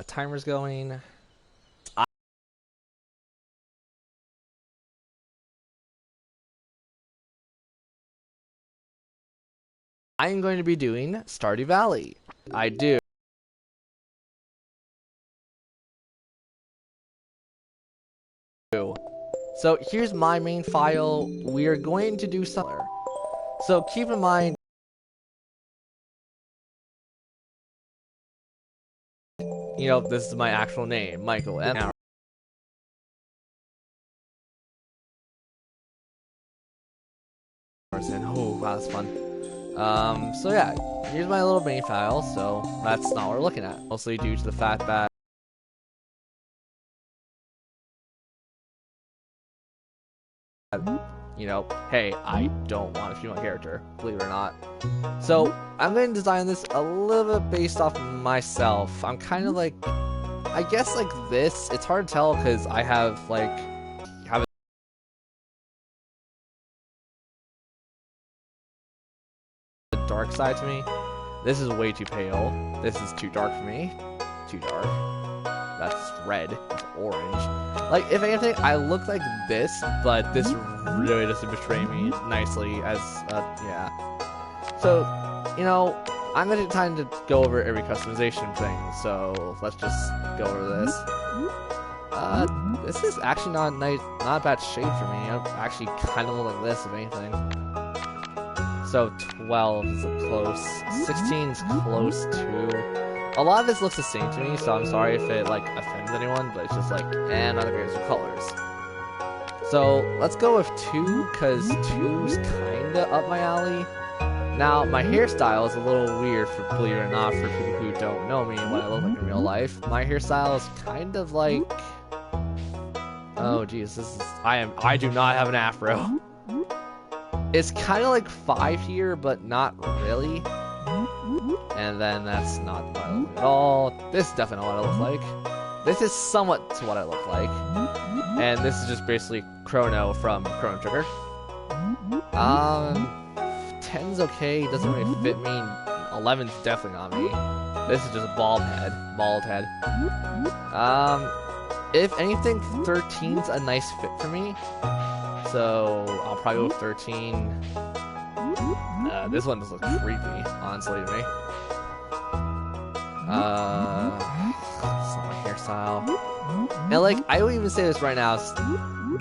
Timer's going. I am going to be doing Stardew Valley. I do. So here's my main file. We are going to do something. So keep in mind, this is my actual name, Michael M. Oh, wow, that's fun. So yeah, here's my little main file. So that's not what we're looking at. Mostly due to the fact that hey, I don't want a female character, believe it or not. So I'm going to design this a little bit based off myself. I'm kind of like, I guess like this. It's hard to tell because I have a dark side to me. This is way too pale. This is too dark for me. Too dark. That's red. It's orange. Like, if anything, I look like this, but this really doesn't betray me nicely as, yeah. So, I'm going to take time to go over every customization thing, so let's just go over this. This is actually not a bad shade for me. I actually kind of look like this, if anything. So 12 is close, 16 is close to. A lot of this looks the same to me, so I'm sorry if it offends anyone, but it's just not the greatest of colors. So let's go with 2, because 2's kinda up my alley. Now my hairstyle is a little weird, believe it or not, for people who don't know me and what I look like in real life. My hairstyle is kind of like, oh geez, I do not have an afro. It's kind of like 5 here, but not really. And then that's not what I look like at all. This is definitely not what I look like. This is somewhat to what I look like. And this is just basically Chrono from Chrono Trigger. 10's okay, doesn't really fit me. 11's definitely not me. This is just a bald head. If anything, 13's a nice fit for me. So I'll probably go with 13. This one does look creepy, honestly, to me. That's not my hairstyle. And I will even say this right now.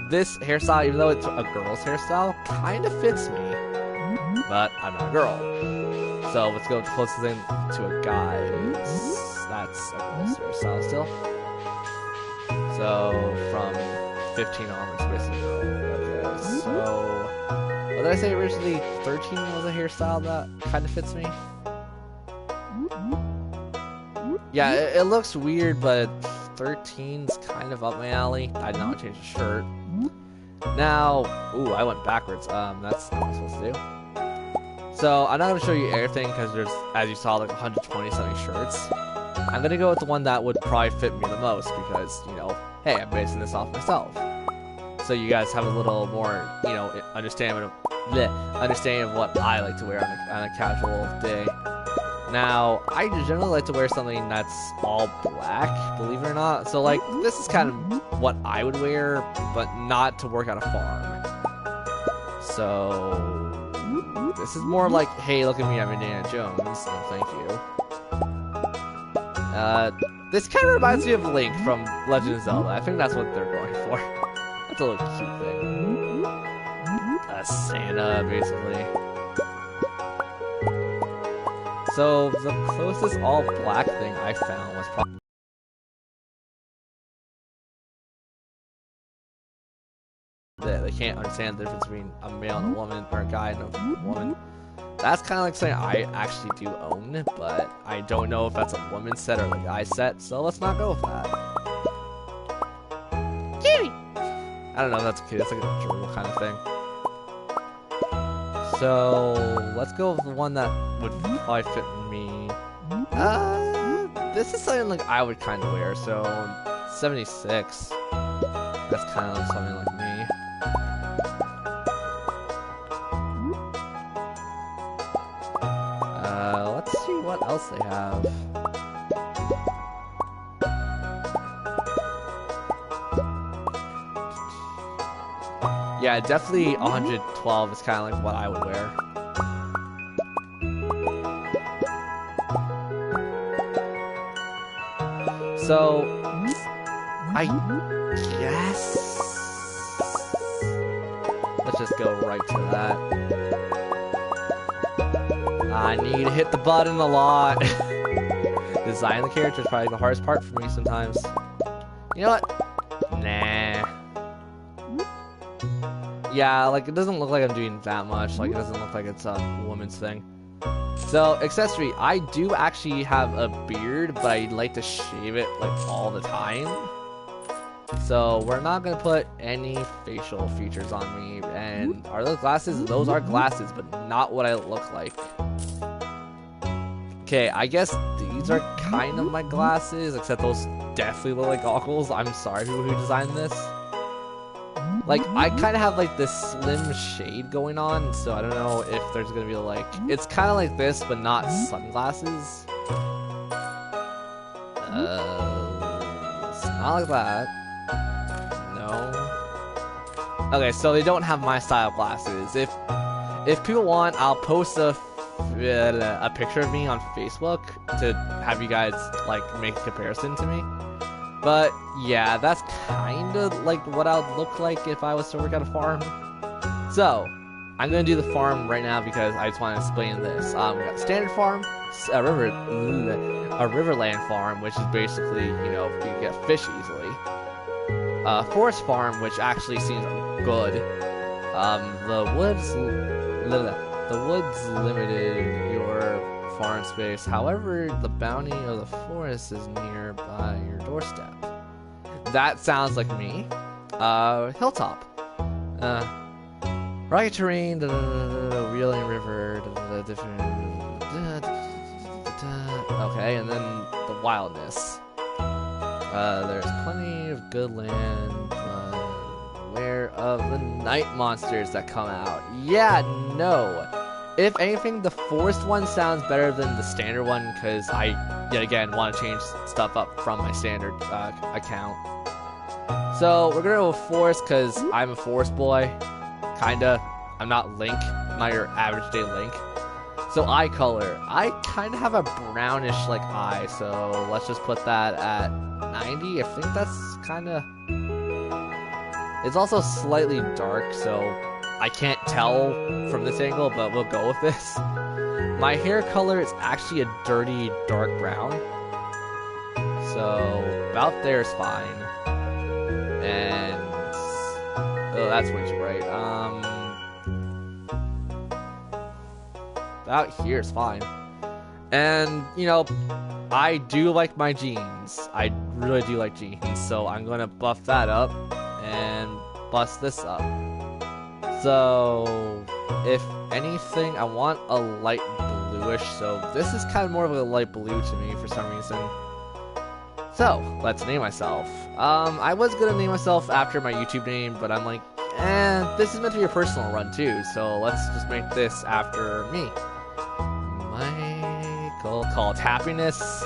This hairstyle, even though it's a girl's hairstyle, kind of fits me. But I'm not a girl. So let's go closest thing to a guy. That's a girl's hairstyle still. So from 15 onwards, basically girl. Okay, so what did I say originally? 13 was a hairstyle that kind of fits me. Yeah, it looks weird, but 13's kind of up my alley. I did not change the shirt. Now, ooh, I went backwards. That's not what I'm supposed to do. So I'm not gonna show you everything because there's, as you saw, 120 something shirts. I'm gonna go with the one that would probably fit me the most because, hey, I'm basing this off myself. So you guys have a little more, understanding of what I like to wear on a casual day. Now, I generally like to wear something that's all black, believe it or not. So, this is kind of what I would wear, but not to work at a farm. So, this is more like, hey, look at me, I'm Indiana Jones. No, thank you. This kind of reminds me of Link from Legend of Zelda. I think that's what they're going for. That's a little cute thing. Santa, basically. So, the closest all-black thing I found was probably... They can't understand the difference between a male and a woman, or a guy and a woman. That's kind of like something I actually do own, but I don't know if that's a woman's set or a guy's set, so let's not go with that. Kitty! I don't know if that's cute, it's like a gerbil kind of thing. So, let's go with the one that would probably fit me. This is something I would kind of wear, so 76. That's kind of something like me. Let's see what else they have. Yeah, definitely 112 is kind of like what I would wear. So, I guess let's just go right to that. I need to hit the button a lot. Design the character is probably the hardest part for me sometimes. You know what? Nah. Yeah, like it doesn't look like I'm doing that much. Like it doesn't look like it's a woman's thing. So, accessory, I do actually have a beard, but I like to shave it like all the time. So, we're not gonna put any facial features on me. And are those glasses? Those are glasses, but not what I look like. Okay, I guess these are kind of my glasses, except those definitely look like goggles. I'm sorry who designed this. Like, I kind of have like this slim shade going on, so I don't know if there's gonna be like, it's kind of like this, but not sunglasses. It's not like that. No. Okay, so they don't have my style glasses. If people want, I'll post a picture of me on Facebook to have you guys like make a comparison to me. But yeah, that's kind of like what I would look like if I was to work at a farm. So I'm gonna do the farm right now because I just want to explain this. We got a standard farm, a riverland farm, which is basically, you know, you can get fish easily. Forest farm, which actually seems good. The woods limited your farm space. However, the bounty of the forest is nearby your doorstep. That sounds like me. Hilltop. Rocky terrain, wheeling river, okay, and then the wildness. There's plenty of good land. Aware of the night monsters that come out. Yeah, no. If anything, the forest one sounds better than the standard one because I, yet again, want to change stuff up from my standard account. So we're gonna go with forest because I'm a forest boy, kinda. I'm not Link, I'm not your average day Link. So eye color, I kind of have a brownish like eye, so let's just put that at 90. I think that's kind of. It's also slightly dark, so I can't tell from this angle, but we'll go with this. My hair color is actually a dirty dark brown. So about there is fine. And oh, that's way too bright. About here is fine. And you know, I do like my jeans. I really do like jeans, so I'm gonna buff that up and bust this up. So, if anything, I want a light bluish, so this is kind of more of a light blue to me for some reason. So, let's name myself. I was gonna name myself after my YouTube name, but I'm like, this is meant to be a personal run too, so let's just make this after me. Michael, called Happiness.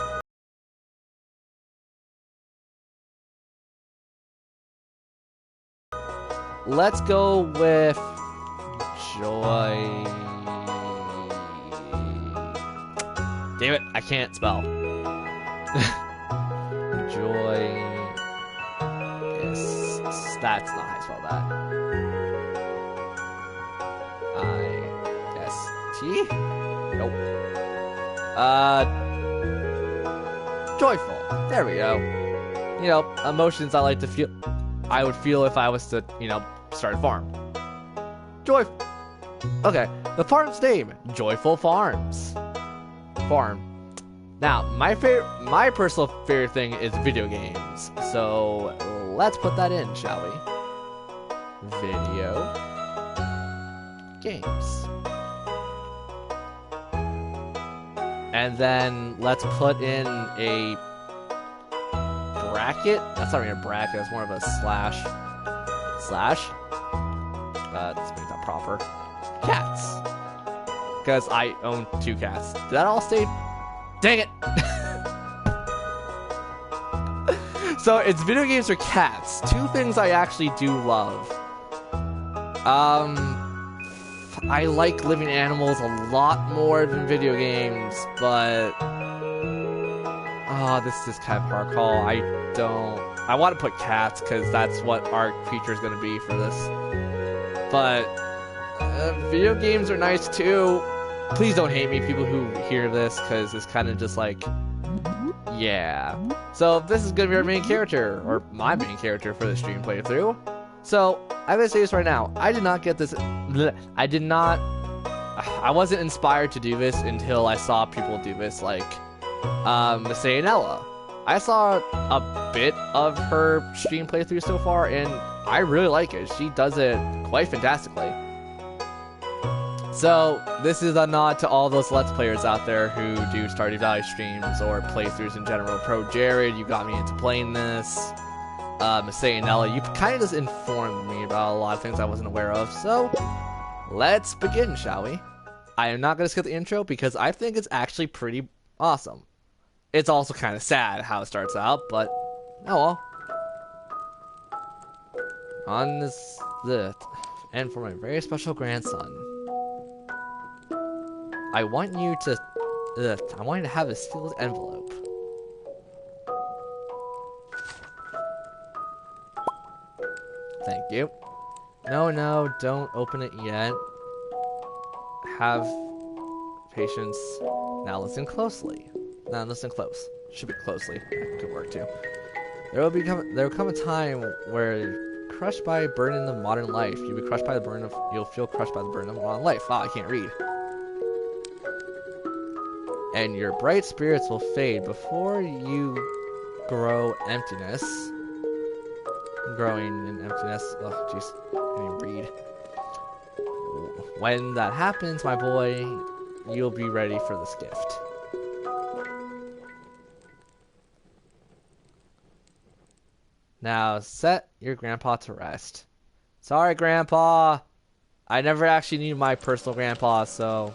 Let's go with Joy. Damn it, I can't spell. Joy. Yes, that's not how I spell that. I-S-T? Nope. Joyful. There we go. You know, emotions I like to feel. I would feel if I was to, you know, start a farm. Joyful. Okay, the farm's name, Joyful Farms. Farm. Now, my personal favorite thing is video games. So let's put that in, shall we? Video games. And then let's put in a bracket. That's not really a bracket, it's more of a slash. Let's make that proper. Cats. Because I own 2 cats. Did that all stay? Dang it! So it's video games or cats. 2 things I actually do love. I like living animals a lot more than video games, but this is kind of hard call. I want to put cats because that's what our feature is going to be for this. But video games are nice too. Please don't hate me, people who hear this, because it's kind of just like, yeah. So this is going to be our main character, or my main character for the stream playthrough. So I'm going to say this right now. I did not get this. I wasn't inspired to do this until I saw people do this, like Miss Ella. I saw a bit of her stream playthrough so far, and I really like it. She does it quite fantastically. So this is a nod to all those Let's Players out there who do Stardew Valley streams or playthroughs in general. Pro Jared, you got me into playing this. Miss Ella, you kind of just informed me about a lot of things I wasn't aware of. So let's begin, shall we? I am not going to skip the intro because I think it's actually pretty awesome. It's also kind of sad how it starts out, but oh well. On this, and for my very special grandson, I want you to have a sealed envelope. Thank you. No, don't open it yet. Have patience. Now listen closely. Now listen close. Should be closely. That could work too. There will come a time where you're crushed by a burden of modern life. You'll feel crushed by the burden of modern life. Wow, I can't read. And your bright spirits will fade before you grow emptiness. Growing in emptiness. Oh, jeez. I can't even read. When that happens, my boy, you'll be ready for this gift. Now, set your grandpa to rest. Sorry, Grandpa. I never actually knew my personal grandpa, so,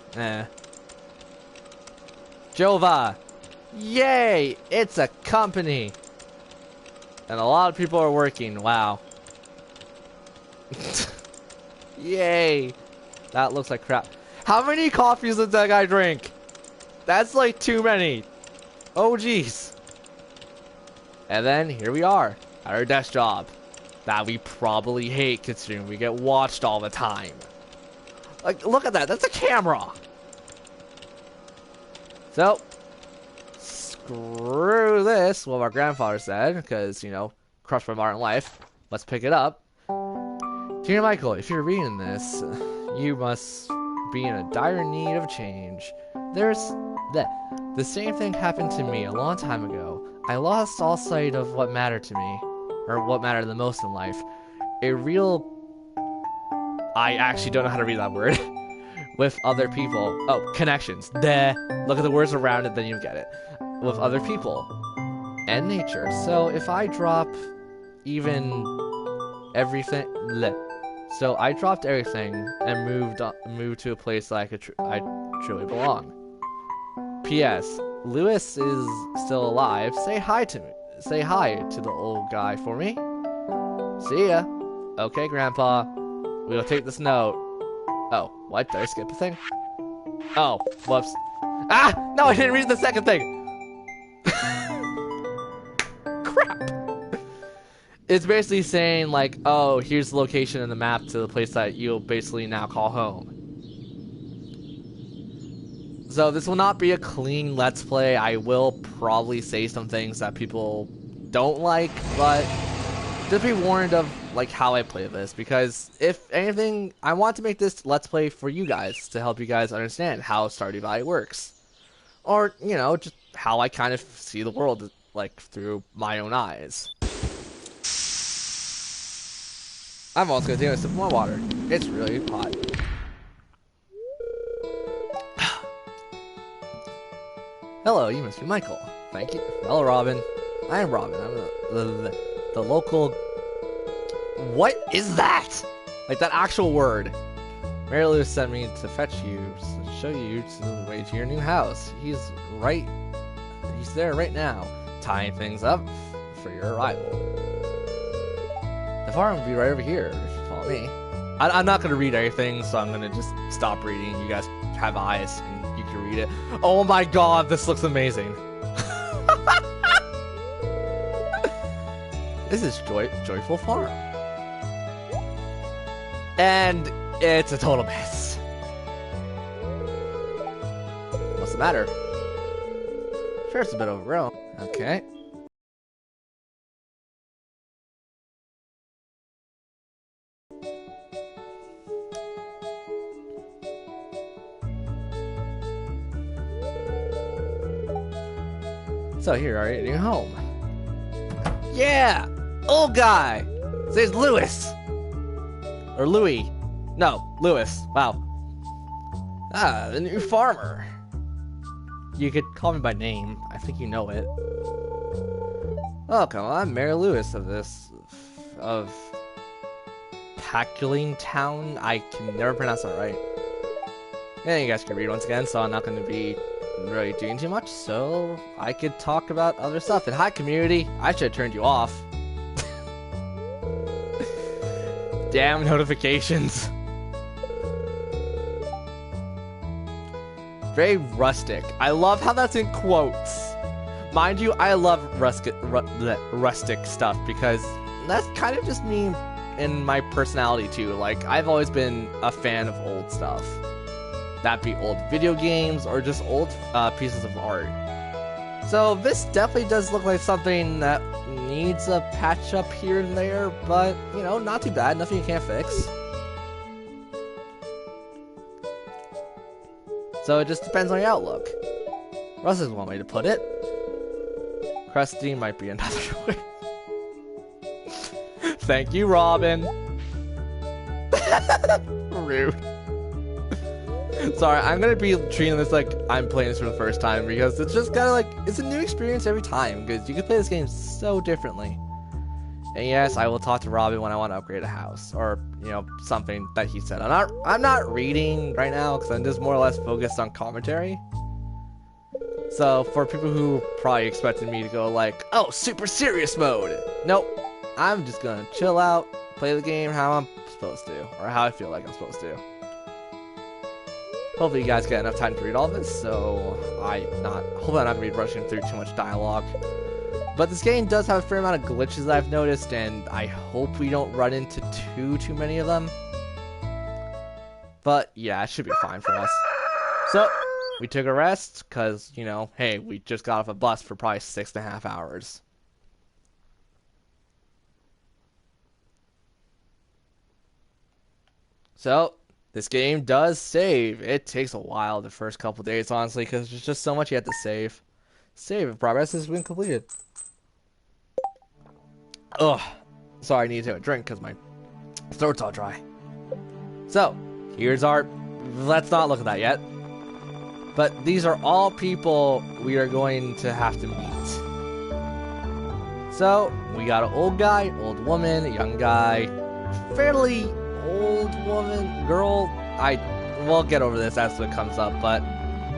Jova! Yay! It's a company! And a lot of people are working, wow. Yay! That looks like crap. How many coffees did that guy drink? That's like too many. Oh, jeez. And then, here we are. At our desk job. That we probably hate considering we get watched all the time. Like, look at that. That's a camera. So, screw this, what my grandfather said, because, you know, crushed by modern life. Let's pick it up. Dear Michael, if you're reading this, you must be in a dire need of change. The same thing happened to me a long time ago. I lost all sight of what mattered to me, or what mattered the most in life. I actually don't know how to read that word. With other people. Oh, connections. Look at the words around it, then you get it. With other people. And nature. So if I drop even everything... So I dropped everything and moved to a place that I truly belong. P.S. Lewis is still alive. Say hi to me. Say hi to the old guy for me. See ya. Okay, Grandpa. We'll take this note. Oh, what? Did I skip a thing? Oh, whoops. Ah! No, I didn't read the second thing! Crap! It's basically saying, like, oh, here's the location in the map to the place that you'll basically now call home. So this will not be a clean Let's Play. I will probably say some things that people don't like, but just be warned of like how I play this, because if anything, I want to make this Let's Play for you guys to help you guys understand how Stardew Valley works, or you know, just how I kind of see the world like through my own eyes. I'm also gonna take a sip of my water. It's really hot. Hello, you must be Michael. Thank you. Hello, Robin. I am Robin. I'm the local... What is that? Like that actual word. Mary Lou sent me to fetch you, to show you the way to your new house. He's there right now, tying things up for your arrival. The farm will be right over here, if you follow me. I'm not gonna read everything, so I'm gonna just stop reading. You guys have eyes, and you can read it. Oh my god, this looks amazing. This is Joyful Farm. And it's a total mess. What's the matter? Sure, it's a bit overgrown. Okay. So here are you at your home. Yeah! Old guy! His name's Lewis! Or Louis. No, Lewis. Wow. Ah, the new farmer. You could call me by name. I think you know it. Welcome, I'm Mayor Lewis of Paculing Town. I can never pronounce that right. Yeah, you guys can read once again, so I'm not going to be really doing too much, so I could talk about other stuff. And hi, community. I should have turned you off. Damn notifications. Very rustic. I love how that's in quotes. Mind you, I love rustic stuff because that's kind of just me in my personality too. Like, I've always been a fan of old stuff. That be old video games or just old pieces of art. So this definitely does look like something that needs a patch up here and there, but, you know, not too bad. Nothing you can't fix. So it just depends on your outlook. Rust is one way to put it. Crusty might be another way. Thank you, Robin. Rude. Sorry, I'm gonna be treating this like I'm playing this for the first time because it's just kind of like, it's a new experience every time because you can play this game so differently. And yes, I will talk to Robin when I want to upgrade a house or, you know, something that he said. I'm not reading right now because I'm just more or less focused on commentary. So for people who probably expected me to go like, oh, super serious mode. Nope. I'm just gonna chill out, play the game how I'm supposed to, or how I feel like I'm supposed to. Hopefully you guys get enough time to read all this, so hopefully I'm not gonna be rushing through too much dialogue. But this game does have a fair amount of glitches that I've noticed, and I hope we don't run into too many of them. But yeah, it should be fine for us. So we took a rest, cause, you know, hey, we just got off a bus for probably 6.5 hours. So this game does save. It takes a while the first couple days, honestly, because there's just so much you have to save. Save if progress has been completed. Ugh. Sorry, I need to have a drink because my throat's all dry. So, here's our... Let's not look at that yet. But these are all people we are going to have to meet. So, we got an old guy, old woman, a young guy, fairly old woman, girl. We'll get over this as it comes up, but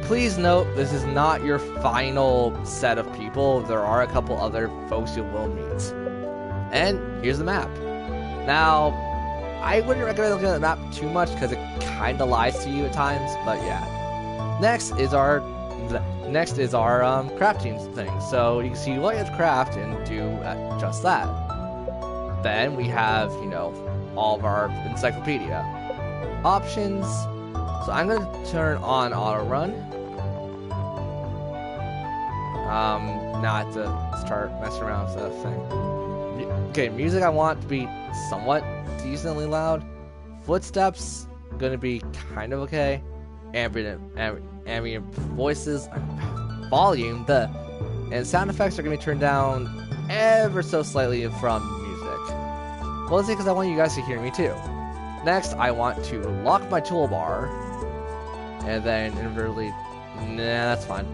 please note this is not your final set of people. There are a couple other folks you will meet. And here's the map. Now, I wouldn't recommend looking at the map too much because it kind of lies to you at times, but yeah. Next is our crafting thing. So you can see what you have to craft and do just that. Then we have, you know, all of our encyclopedia options. So I'm going to turn on auto run. Now I have to start messing around with the thing. Okay, music I want to be somewhat decently loud. Footsteps gonna be kind of okay. Ambient voices, volume, and sound effects are gonna be turned down ever so slightly from music. Well, let's see, because I want you guys to hear me too. Next, I want to lock my toolbar, and then inadvertently, nah, that's fine.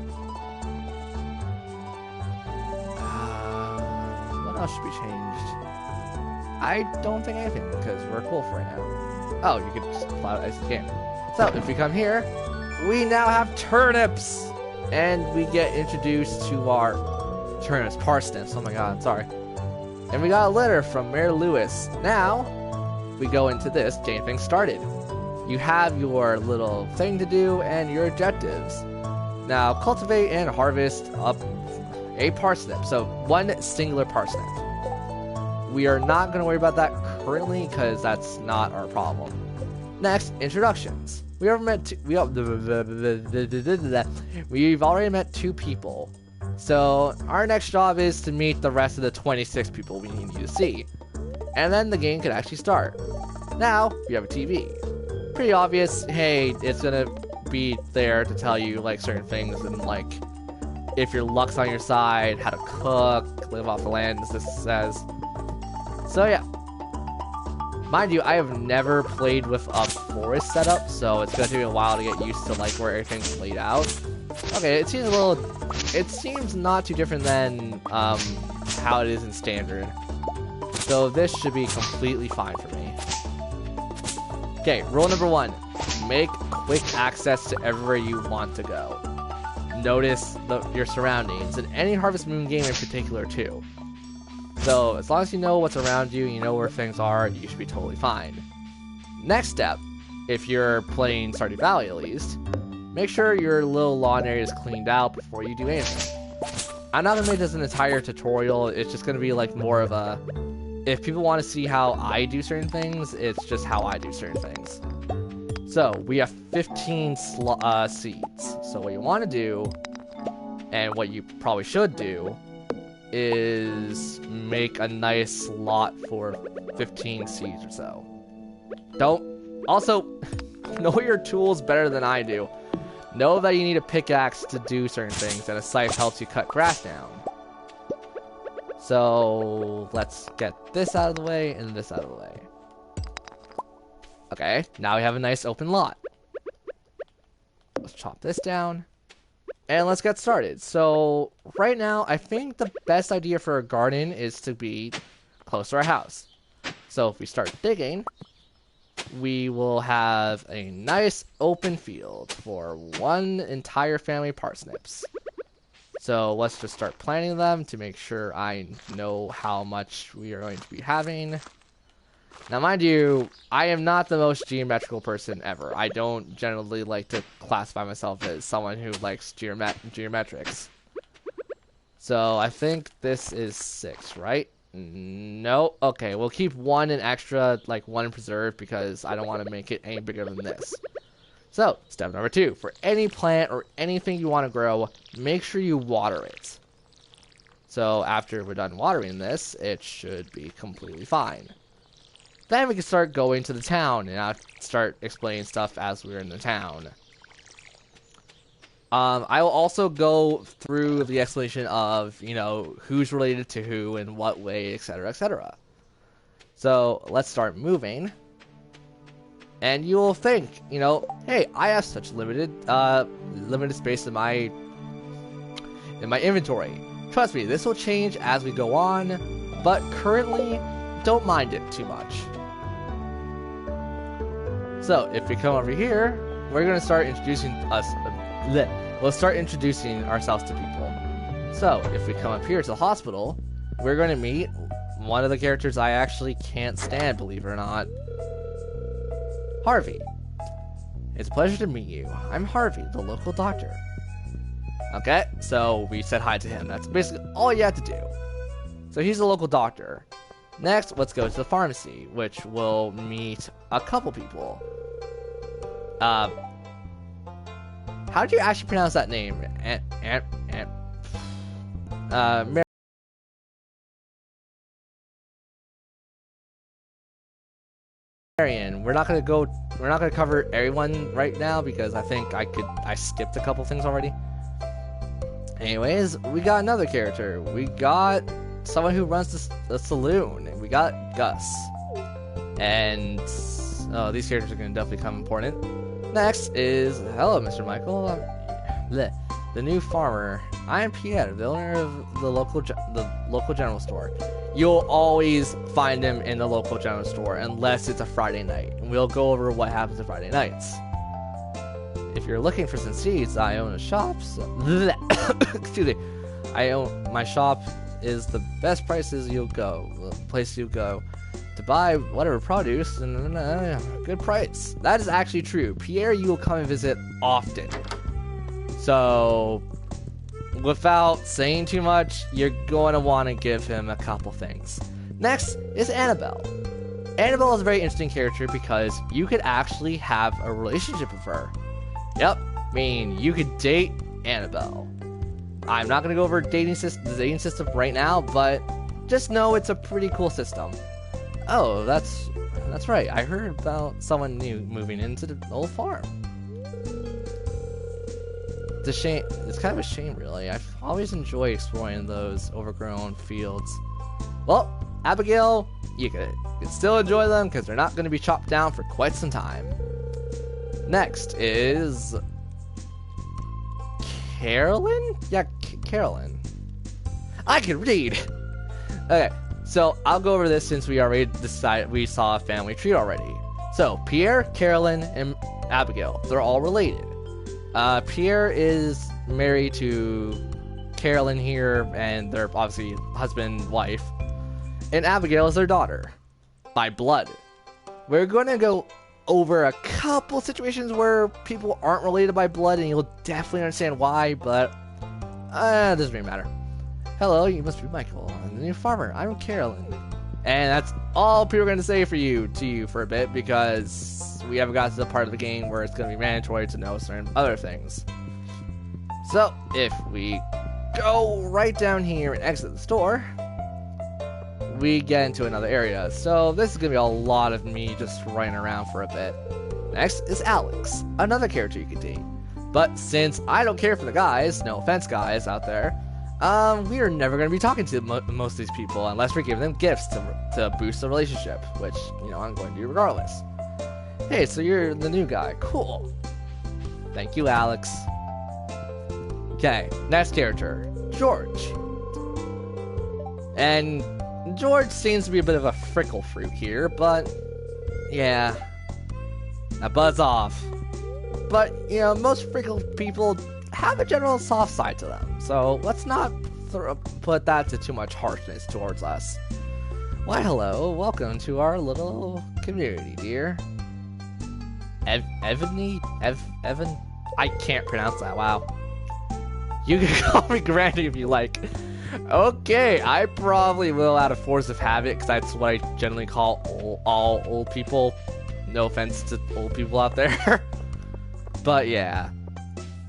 What else should be changed? I don't think anything, because we're cool for right now. Oh, you could just cloud ice the game. So, if we come here, we now have turnips! And we get introduced to our parsnips. Oh my god, sorry. And we got a letter from Mayor Lewis. Now, we go into this, getting things started. You have your little thing to do and your objectives. Now, cultivate and harvest up a parsnip. So, one singular parsnip. We are not going to worry about that currently because that's not our problem. Next, introductions. We've already met 2 people. So, our next job is to meet the rest of the 26 people we need you to see. And then the game can actually start. Now, you have a TV. Pretty obvious, hey, it's gonna be there to tell you, like, certain things and, like, if your luck's on your side, how to cook, live off the land, as this says. So, yeah. Mind you, I have never played with a forest setup, so it's gonna take me a while to get used to, like, where everything's laid out. Okay, it seems not too different than, how it is in standard. So this should be completely fine for me. Okay, rule number 1. Make quick access to everywhere you want to go. Notice your surroundings, and any Harvest Moon game in particular too. So, as long as you know what's around you, you know where things are, you should be totally fine. Next step, if you're playing Stardew Valley at least, make sure your little lawn area is cleaned out before you do anything. I'm not going to make this an entire tutorial, it's just going to be like more of a... If people want to see how I do certain things, it's just how I do certain things. So, we have 15 seeds. So what you want to do, and what you probably should do, is make a nice slot for 15 seeds or so. Also, know your tools better than I do. Know that you need a pickaxe to do certain things, and a scythe helps you cut grass down. So, let's get this out of the way, and this out of the way. Okay, now we have a nice open lot. Let's chop this down. And let's get started. So, right now, I think the best idea for a garden is to be close to our house. So, if we start digging, we will have a nice open field for one entire family of parsnips. So, let's just start planting them to make sure I know how much we are going to be having. Now, mind you, I am not the most geometrical person ever. I don't generally like to classify myself as someone who likes geometrics. So, I think this is 6, right? No? Okay, we'll keep 1 in extra, like 1 in preserve, because I don't want to make it any bigger than this. So, step number 2. For any plant or anything you want to grow, make sure you water it. So, after we're done watering this, it should be completely fine. Then we can start going to the town, and I'll start explaining stuff as we're in the town. I will also go through the explanation of, you know, who's related to who, in what way, etc., etc. So, let's start moving. And you will think, you know, hey, I have such limited space in my inventory. Trust me, this will change as we go on, but currently, don't mind it too much. So, if we come over here, we're going to start introducing we'll start introducing ourselves to people. So, if we come up here to the hospital, we're going to meet one of the characters I actually can't stand, believe it or not. Harvey. It's a pleasure to meet you. I'm Harvey, the local doctor. Okay, so we said hi to him. That's basically all you have to do. So he's the local doctor. Next, let's go to the pharmacy, which will meet a couple people. How do you actually pronounce that name? Marion. We're not gonna cover everyone right now because I think I skipped a couple things already. Anyways, we got another character. We got someone who runs the saloon. We got Gus. And these characters are going to definitely become important. Next is, hello, Mr. Michael. The new farmer. I am Pierre, the owner of the local general store. You'll always find him in the local general store unless it's a Friday night. And we'll go over what happens on Friday nights. If you're looking for some seeds, I own a shop. So excuse me. My shop is the best places you'll go. to buy whatever produce and good price. That is actually true. Pierre, you will come and visit often. So, without saying too much, you're going to want to give him a couple things. Next is Annabelle. Annabelle is a very interesting character because you could actually have a relationship with her. Yep, I mean, you could date Annabelle. I'm not going to go over the dating system right now, but just know it's a pretty cool system. Oh, that's right. I heard about someone new moving into the old farm. It's a shame. It's kind of a shame, really. I've always enjoyed exploring those overgrown fields. Well, Abigail, you can still enjoy them because they're not going to be chopped down for quite some time. Next is Carolyn? Yeah, Carolyn. I can read! Okay, so I'll go over this since we already decided we saw a family tree already. So, Pierre, Carolyn, and Abigail. They're all related. Pierre is married to Carolyn here, and they're obviously husband and wife. And Abigail is their daughter. By blood. We're going to go over a couple situations where people aren't related by blood, and you'll definitely understand why, but it doesn't really matter. Hello, you must be Michael. I'm the new farmer. I'm Carolyn. And that's all people are going to say to you for a bit, because we haven't got to the part of the game where it's going to be mandatory to know certain other things. So, if we go right down here and exit the store, we get into another area. So this is going to be a lot of me just running around for a bit. Next is Alex, another character you can date. But since I don't care for the guys, no offense guys out there, we are never going to be talking to most of these people unless we're giving them gifts to boost the relationship, which, you know, I'm going to do regardless. Hey, so you're the new guy. Cool. Thank you, Alex. Okay, next character, George. And George seems to be a bit of a frickle fruit here, but yeah, now buzz off. But, you know, most frickle people have a general soft side to them, so let's not put that to too much harshness towards us. Why, hello, welcome to our little community, dear. Evan? I can't pronounce that, wow. You can call me Granny if you like. Okay, I probably will out of force of habit, because that's what I generally call all old people. No offense to old people out there. But yeah.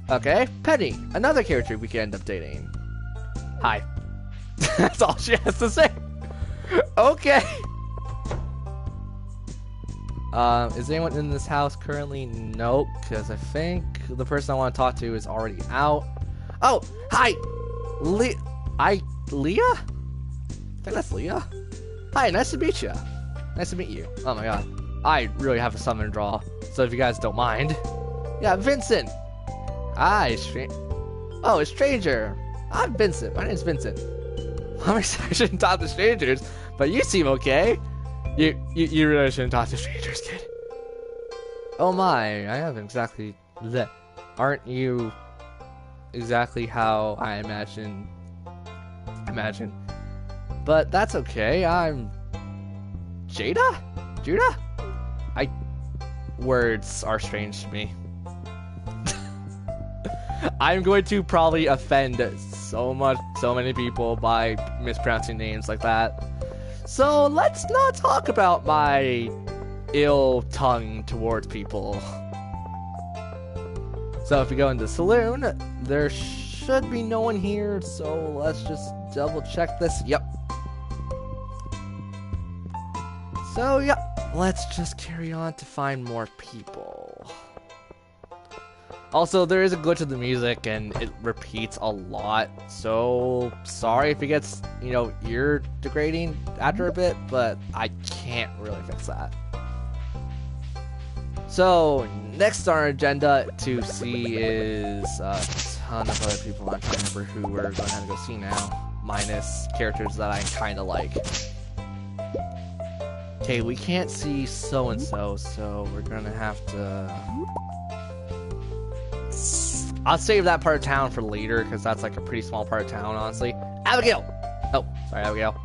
Okay, Penny, another character we can end up dating. Hi. That's all she has to say. Okay. Is anyone in this house currently? Nope, because I think the person I want to talk to is already out. Oh, hi! Leah? I think that's Leah. Hi, nice to meet you. Nice to meet you. Oh my god. I really have a summon draw, so if you guys don't mind. Yeah, Vincent. Hi, a stranger. I'm Vincent. My name's Vincent. I shouldn't talk to strangers, but you seem okay. You really shouldn't talk to strangers, kid. Oh my, I haven't exactly that. Aren't you exactly how I imagine? But that's okay. I'm Judah? Words are strange to me. I'm going to probably offend so many people by mispronouncing names like that. So let's not talk about my ill tongue towards people. So if we go into the saloon, there should be no one here, so let's just double check this. Yep. So yep, let's just carry on to find more people. Also, there is a glitch of the music and it repeats a lot, so sorry if it gets, you know, ear degrading after a bit, but I can't really fix that. So, next on our agenda to see is a ton of other people. I'm trying to remember who we're going to have to go see now, minus characters that I kind of like. Okay, we can't see so-and-so, so we're going to have to... I'll save that part of town for later, because that's like a pretty small part of town, honestly. Abigail! Oh, sorry, Abigail.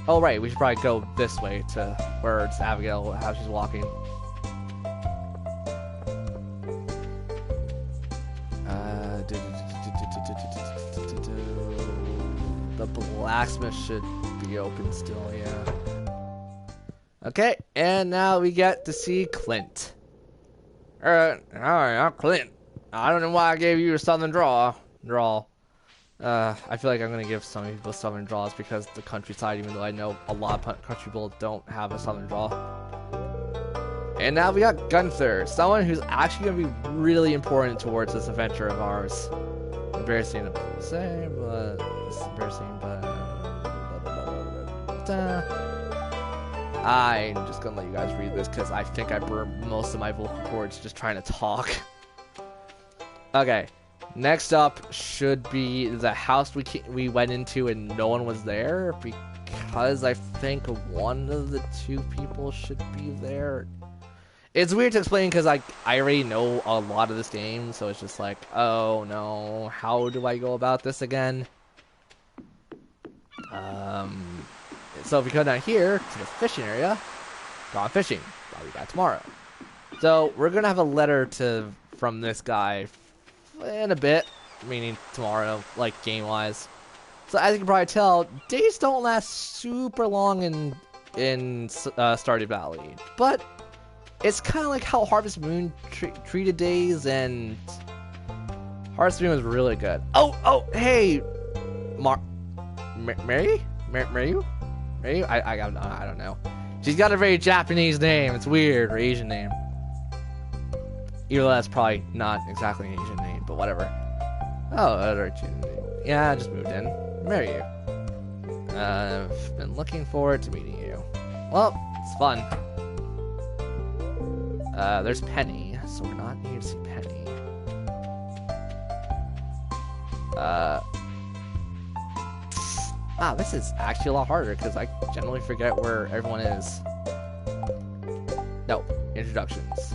Oh, right, we should probably go this way to where it's Abigail, how she's walking. The blacksmith should be open still, yeah. Okay, and now we get to see Clint. Alright, I'm Clint. I don't know why I gave you a southern draw. I feel like I'm gonna give some people southern draws because the countryside, even though I know a lot of country people don't have a southern draw. And now we got Gunther, someone who's actually gonna be really important towards this adventure of ours. Embarrassing to say, but it's embarrassing, but I'm just gonna let you guys read this because I think I burned most of my vocal cords just trying to talk. Okay, next up should be the house we went into and no one was there because I think one of the two people should be there. It's weird to explain because I already know a lot of this game, so it's just like, oh no, how do I go about this again? So if we come down here to the fishing area, gone fishing. I'll be back tomorrow. So we're gonna have a letter from this guy in a bit, meaning tomorrow, like game-wise. So as you can probably tell, days don't last super long in Stardew Valley, but it's kind of like how Harvest Moon treated days, and Harvest Moon was really good. Oh, hey, Mary? I don't know. She's got a very Japanese name. It's weird, or Asian name. Even though that's probably not exactly an Asian name, but whatever. Oh, yeah, I just moved in. Marry you. I've been looking forward to meeting you. Well, it's fun. There's Penny, so we're not here to see Penny. This is actually a lot harder because I generally forget where everyone is. No, introductions.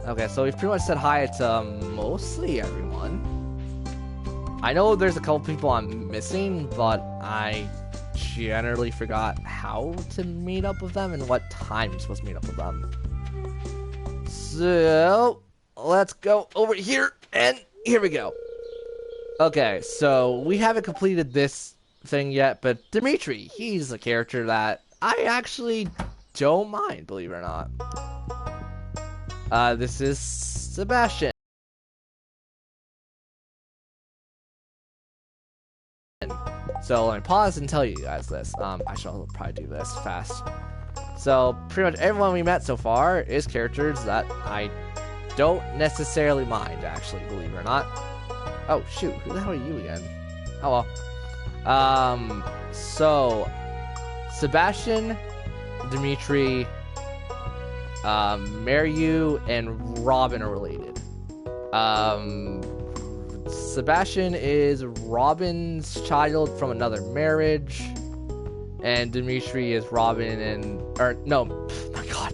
Okay, so we've pretty much said hi to mostly everyone. I know there's a couple people I'm missing, but I generally forgot how to meet up with them and what time you're supposed to meet up with them. So, let's go over here, and here we go. Okay, so we haven't completed this thing yet, but Dimitri, he's a character that I actually don't mind, believe it or not. This is Sebastian. So let me pause and tell you guys this. I shall probably do this fast. So pretty much everyone we met so far is characters that I don't necessarily mind, actually, believe it or not. Oh shoot, who the hell are you again? Oh well. So Sebastian, Dimitri, Mariu, and Robin are related. Sebastian is Robin's child from another marriage, and Dimitri is Robin my god.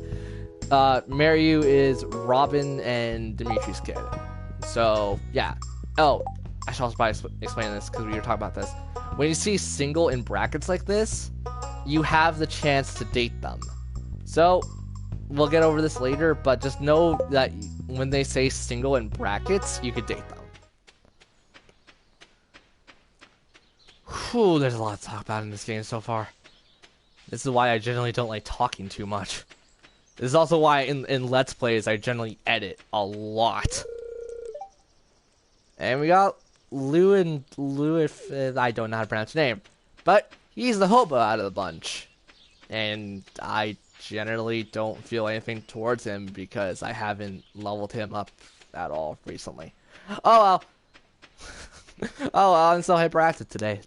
Mariu is Robin and Dimitri's kid. So, yeah. Oh, I should also probably explain this because we were talking about this. When you see single in brackets like this, you have the chance to date them. So, we'll get over this later, but just know that when they say single in brackets, you could date them. Whew, there's a lot to talk about in this game so far. This is why I generally don't like talking too much. This is also why in Let's Plays I generally edit a lot. And we got Louis, I don't know how to pronounce his name, but he's the hobo out of the bunch. And I generally don't feel anything towards him because I haven't leveled him up at all recently. Oh well. Oh well, I'm so hyperactive today.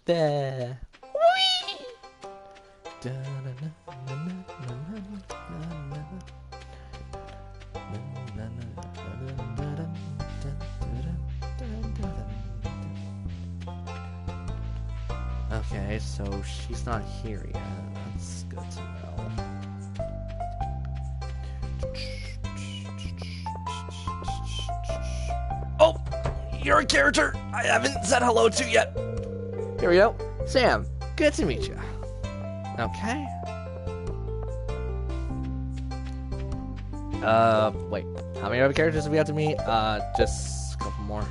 Okay, so she's not here yet. That's good to know. Oh! You're a character I haven't said hello to yet. Here we go. Sam, good to meet you. Okay. Wait. How many other characters do we have to meet? Just a couple more.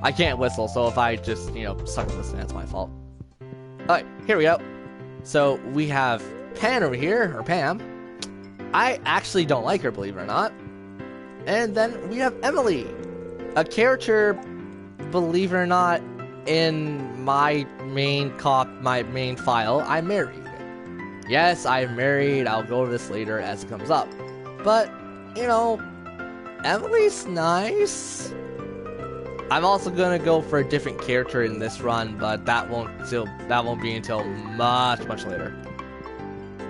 I can't whistle, so if I just, suck at listening, that's my fault. Alright, here we go. So, we have Pan over here, or Pam. I actually don't like her, believe it or not. And then we have Emily, a character, believe it or not, in my main file, I'm married. Yes, I'm married, I'll go over this later as it comes up. But, Emily's nice. I'm also gonna go for a different character in this run, but that won't be until much later.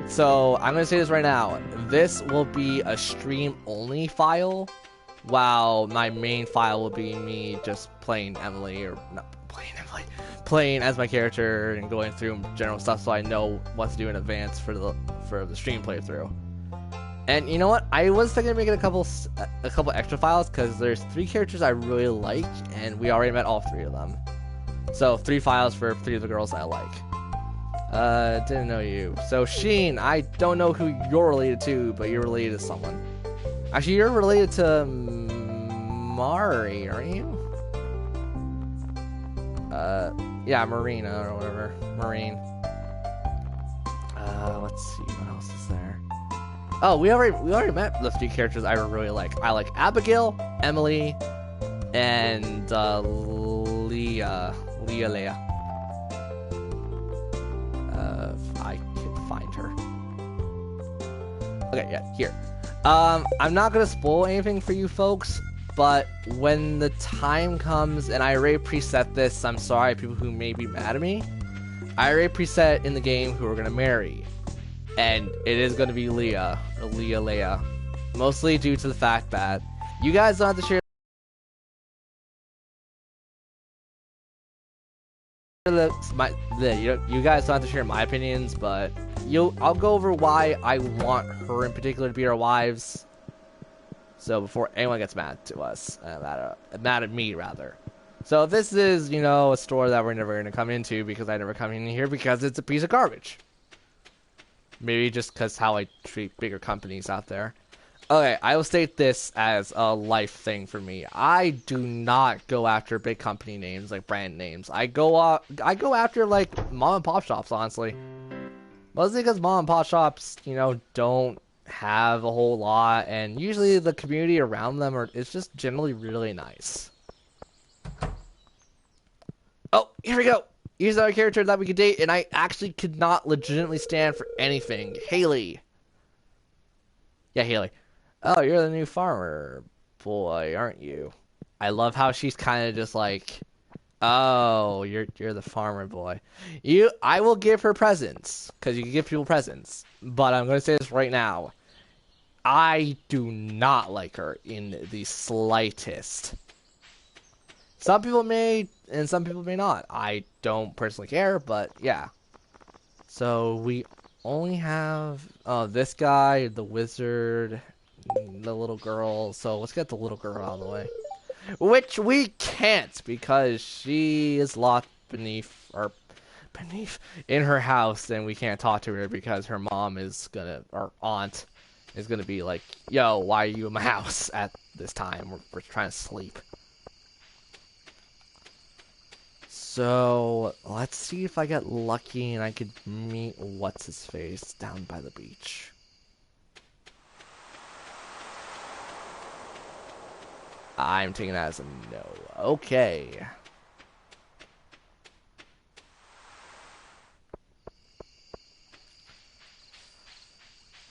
So I'm gonna say this right now. This will be a stream only file, while my main file will be me just playing Emily, or not playing Emily, playing as my character and going through general stuff so I know what to do in advance for the stream playthrough. And you know what? I was thinking of making a couple extra files because there's 3 characters I really like, and we already met all 3 of them. So 3 files for 3 of the girls I like. Didn't know you. So Sheen, I don't know who you're related to, but you're related to someone. Actually, you're related to Mari, aren't you? Yeah, Marina or whatever. Marine. Let's see, what else is there? Oh, we already met the 3 characters I really like. I like Abigail, Emily, and Leah. If I can find her. Okay, yeah, here. I'm not gonna spoil anything for you folks, but when the time comes, and I already preset this, I'm sorry, people who may be mad at me. I already preset in the game who we're gonna marry. And it is going to be Leah. Mostly due to the fact that you guys don't have to share you guys don't have to share my opinions, but I'll go over why I want her in particular to be our wives. So before anyone gets mad to us, mad at me rather. So this is, a store that we're never going to come into because I never come in here because it's a piece of garbage. Maybe just because how I treat bigger companies out there. Okay, I will state this as a life thing for me. I do not go after big company names, like brand names. I go after, like, mom and pop shops, honestly. Mostly because mom and pop shops, don't have a whole lot, and usually the community around them is just generally really nice. Oh, here we go! Here's our character that we could date, and I actually could not legitimately stand for anything. Haley. Yeah, Haley. Oh, you're the new farmer boy, aren't you? I love how she's kind of just like, oh, you're the farmer boy. I will give her presents, because you can give people presents. But I'm going to say this right now. I do not like her in the slightest. Some people may, and some people may not. I don't personally care, but yeah. So we only have this guy, the wizard, the little girl. So let's get the little girl out of the way. Which we can't because she is locked beneath in her house, and we can't talk to her because her mom or aunt is gonna be like, yo, why are you in my house at this time? We're trying to sleep. So, let's see if I get lucky and I could meet what's-his-face down by the beach. I'm taking that as a no. Okay.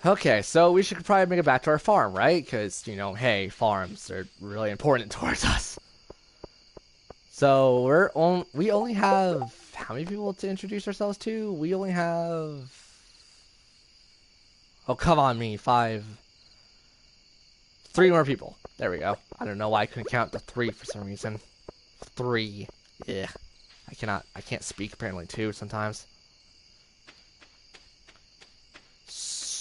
Okay, so we should probably make it back to our farm, right? Because, hey, farms are really important towards us. So we only have how many people to introduce ourselves to? We only have, oh come on me, 3 more people. There we go. I don't know why I couldn't count to 3 for some reason. 3. Yeah. I can't speak apparently too sometimes.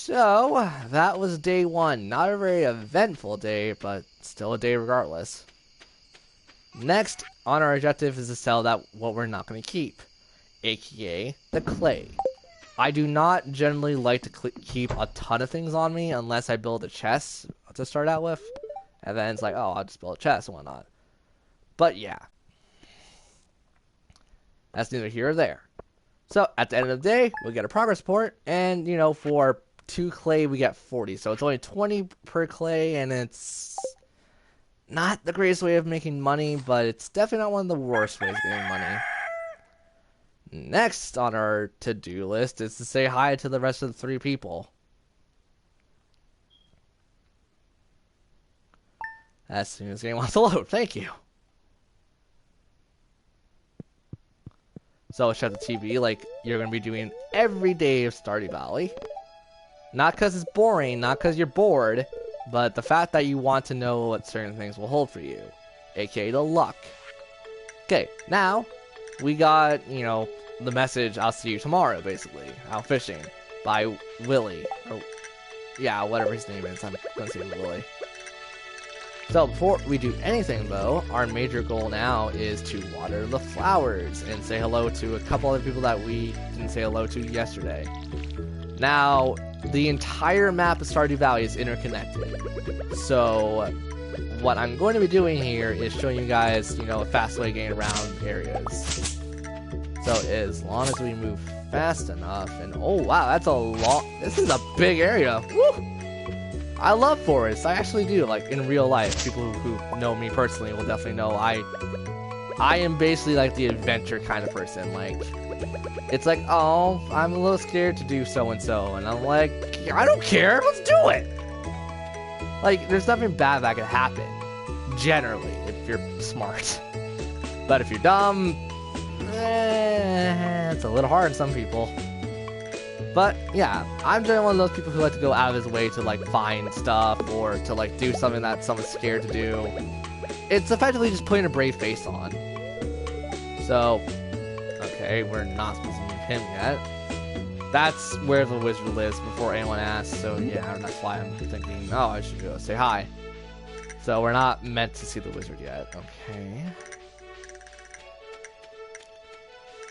So, that was day 1. Not a very eventful day, but still a day regardless. Next on our objective is to sell what we're not going to keep, aka the clay. I do not generally like to keep a ton of things on me unless I build a chest to start out with. And then it's like, oh, I'll just build a chest and whatnot. But yeah. That's neither here or there. So, at the end of the day, we'll get a progress report. And, you know, for 2 clay, we get 40. So, it's only 20 per clay, and it's not the greatest way of making money, but it's definitely not one of the worst ways of getting money. Next on our to-do list is to say hi to the rest of the 3 people. As soon as the game wants to load. Thank you. So shut the TV like you're going to be doing every day of Stardew Valley. Not because it's boring, not because you're bored, but the fact that you want to know what certain things will hold for you. AKA the luck. Okay, now we got, you know, the message, I'll see you tomorrow, basically. Out fishing. By Willie. Or, yeah, whatever his name is. I'm going to say Willie. So, before we do anything, though, our major goal now is to water the flowers and say hello to a couple other people that we didn't say hello to yesterday. Now, the entire map of Stardew Valley is interconnected. So, what I'm going to be doing here is showing you guys, you know, a fast way of getting around areas. So as long as we move fast enough, and oh wow, that's a long, this is a big area. Woo! I love forests, I actually do, like in real life. People who know me personally will definitely know I am basically like the adventure kind of person. Like, it's like, oh, I'm a little scared to do so-and-so, and I'm like, I don't care, let's do it! Like, there's nothing bad that could happen, generally, if you're smart. But if you're dumb, it's a little hard on some people. But yeah, I'm generally one of those people who like to go out of his way to like find stuff or to like do something that someone's scared to do. It's effectively just putting a brave face on. So, okay, we're not supposed to move him yet. That's where the wizard lives before anyone asks. So yeah, that's why I'm thinking, oh, I should go say hi. So we're not meant to see the wizard yet. Okay.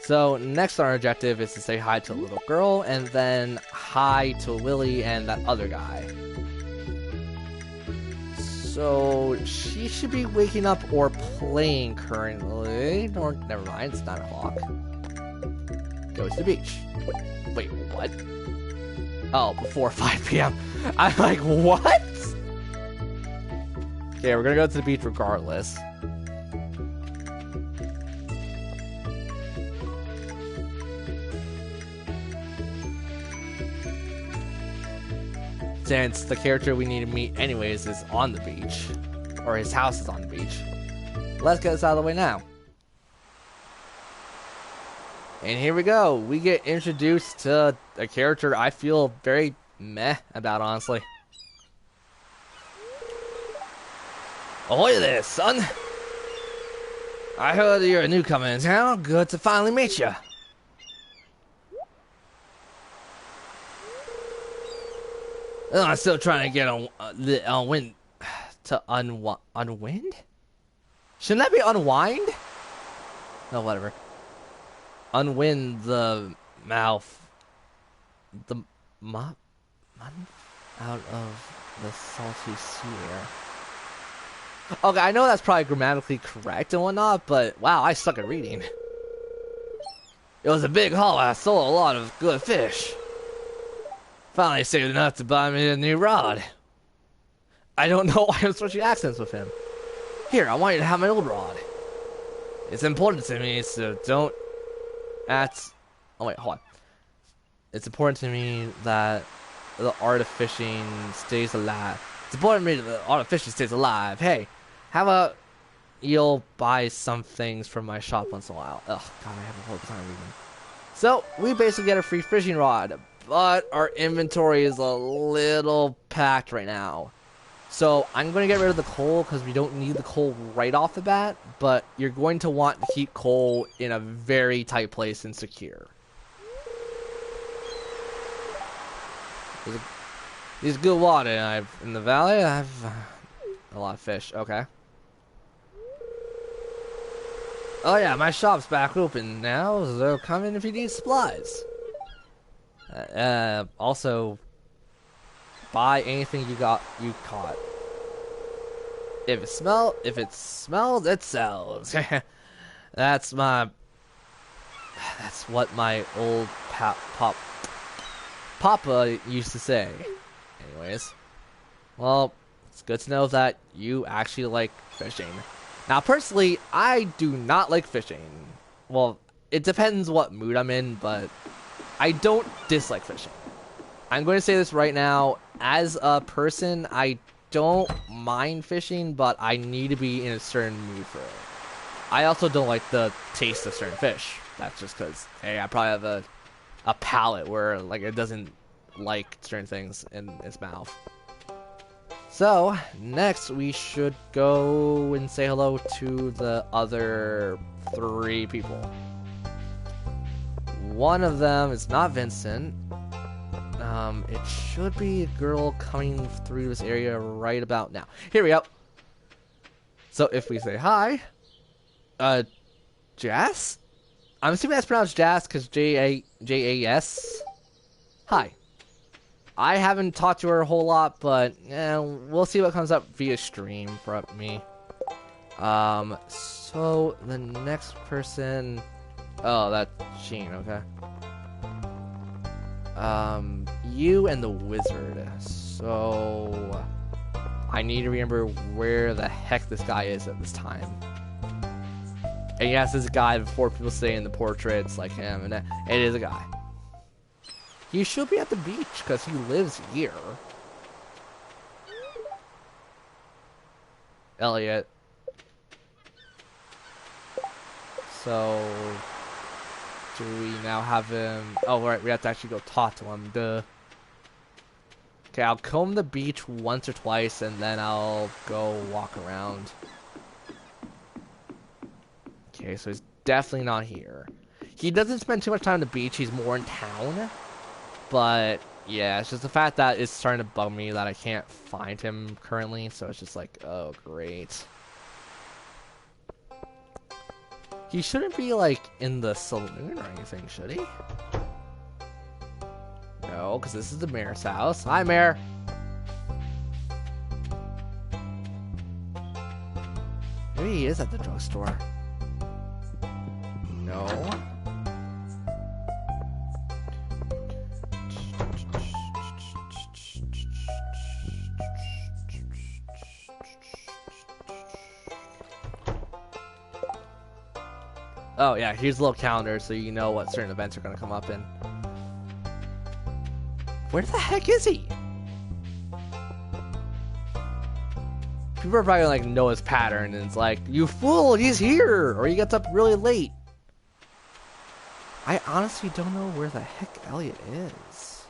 So next on our objective is to say hi to a little girl and then hi to Willie and that other guy. So she should be waking up or playing currently. Or never mind, it's 9 o'clock. Go to the beach. Wait, what? Oh, before 5 p.m. I'm like, what? Okay, we're gonna go to the beach regardless. Since the character we need to meet anyways is on the beach. Or his house is on the beach. Let's get this out of the way now. And here we go. We get introduced to a character I feel very meh about, honestly. Ahoy there, son! I heard you're a newcomer in town. Good to finally meet you. Oh, I'm still trying to get on wind to unwind? Shouldn't that be unwind? No, whatever. Unwind the mouth, the mud out of the salty sea air. Okay, I know that's probably grammatically correct and whatnot, but wow, I suck at reading. It was a big haul. I sold a lot of good fish. Finally saved enough to buy me a new rod. I don't know why I'm switching accents with him. Here, I want you to have my old rod. It's important to me, so don't act... Oh wait, hold on. It's important to me that the art of fishing stays alive. It's important to me that the art of fishing stays alive. Hey, how about you'll buy some things from my shop once in a while? Ugh, God, I have a whole time reading. So, we basically get a free fishing rod. But our inventory is a little packed right now. So I'm going to get rid of the coal because we don't need the coal right off the bat. But you're going to want to keep coal in a very tight place and secure. These good water. In the valley. I've a lot of fish. Okay. Oh yeah, my shop's back open now, so come in if you need supplies. Also, buy anything you caught. If it smells, it sells. That's what my old Papa used to say. Anyways, well, it's good to know that you actually like fishing. Now, personally, I do not like fishing. Well, it depends what mood I'm in, but I don't dislike fishing. I'm going to say this right now. As a person, I don't mind fishing, but I need to be in a certain mood for it. I also don't like the taste of certain fish. That's just because, hey, I probably have a palate where like it doesn't like certain things in its mouth. So, next we should go and say hello to the other 3 people. One of them is not Vincent. It should be a girl coming through this area right about now. Here we go. So if we say hi, Jas? I'm assuming that's pronounced Jas because Jas. Hi. I haven't talked to her a whole lot, but we'll see what comes up via stream from me. So the next person, oh, that's Sheen, okay. You and the wizard. So I need to remember where the heck this guy is at this time. And yes, this guy, before people say in the portraits like him, and it is a guy. He should be at the beach because he lives here. Elliot. So do we now have him? Oh, right, we have to actually go talk to him. Duh. Okay, I'll comb the beach once or twice, and then I'll go walk around. Okay, so he's definitely not here. He doesn't spend too much time on the beach. He's more in town. But, yeah, it's just the fact that it's starting to bug me that I can't find him currently. So it's just like, oh, great. He shouldn't be, like, in the saloon or anything, should he? No, because this is the mayor's house. Hi, Mayor! Maybe he is at the drugstore. No. Oh, yeah, here's a little calendar so you know what certain events are going to come up in. Where the heck is he? People are probably gonna, like, know his pattern, and it's like, you fool, he's here! Or he gets up really late. I honestly don't know where the heck Elliot is.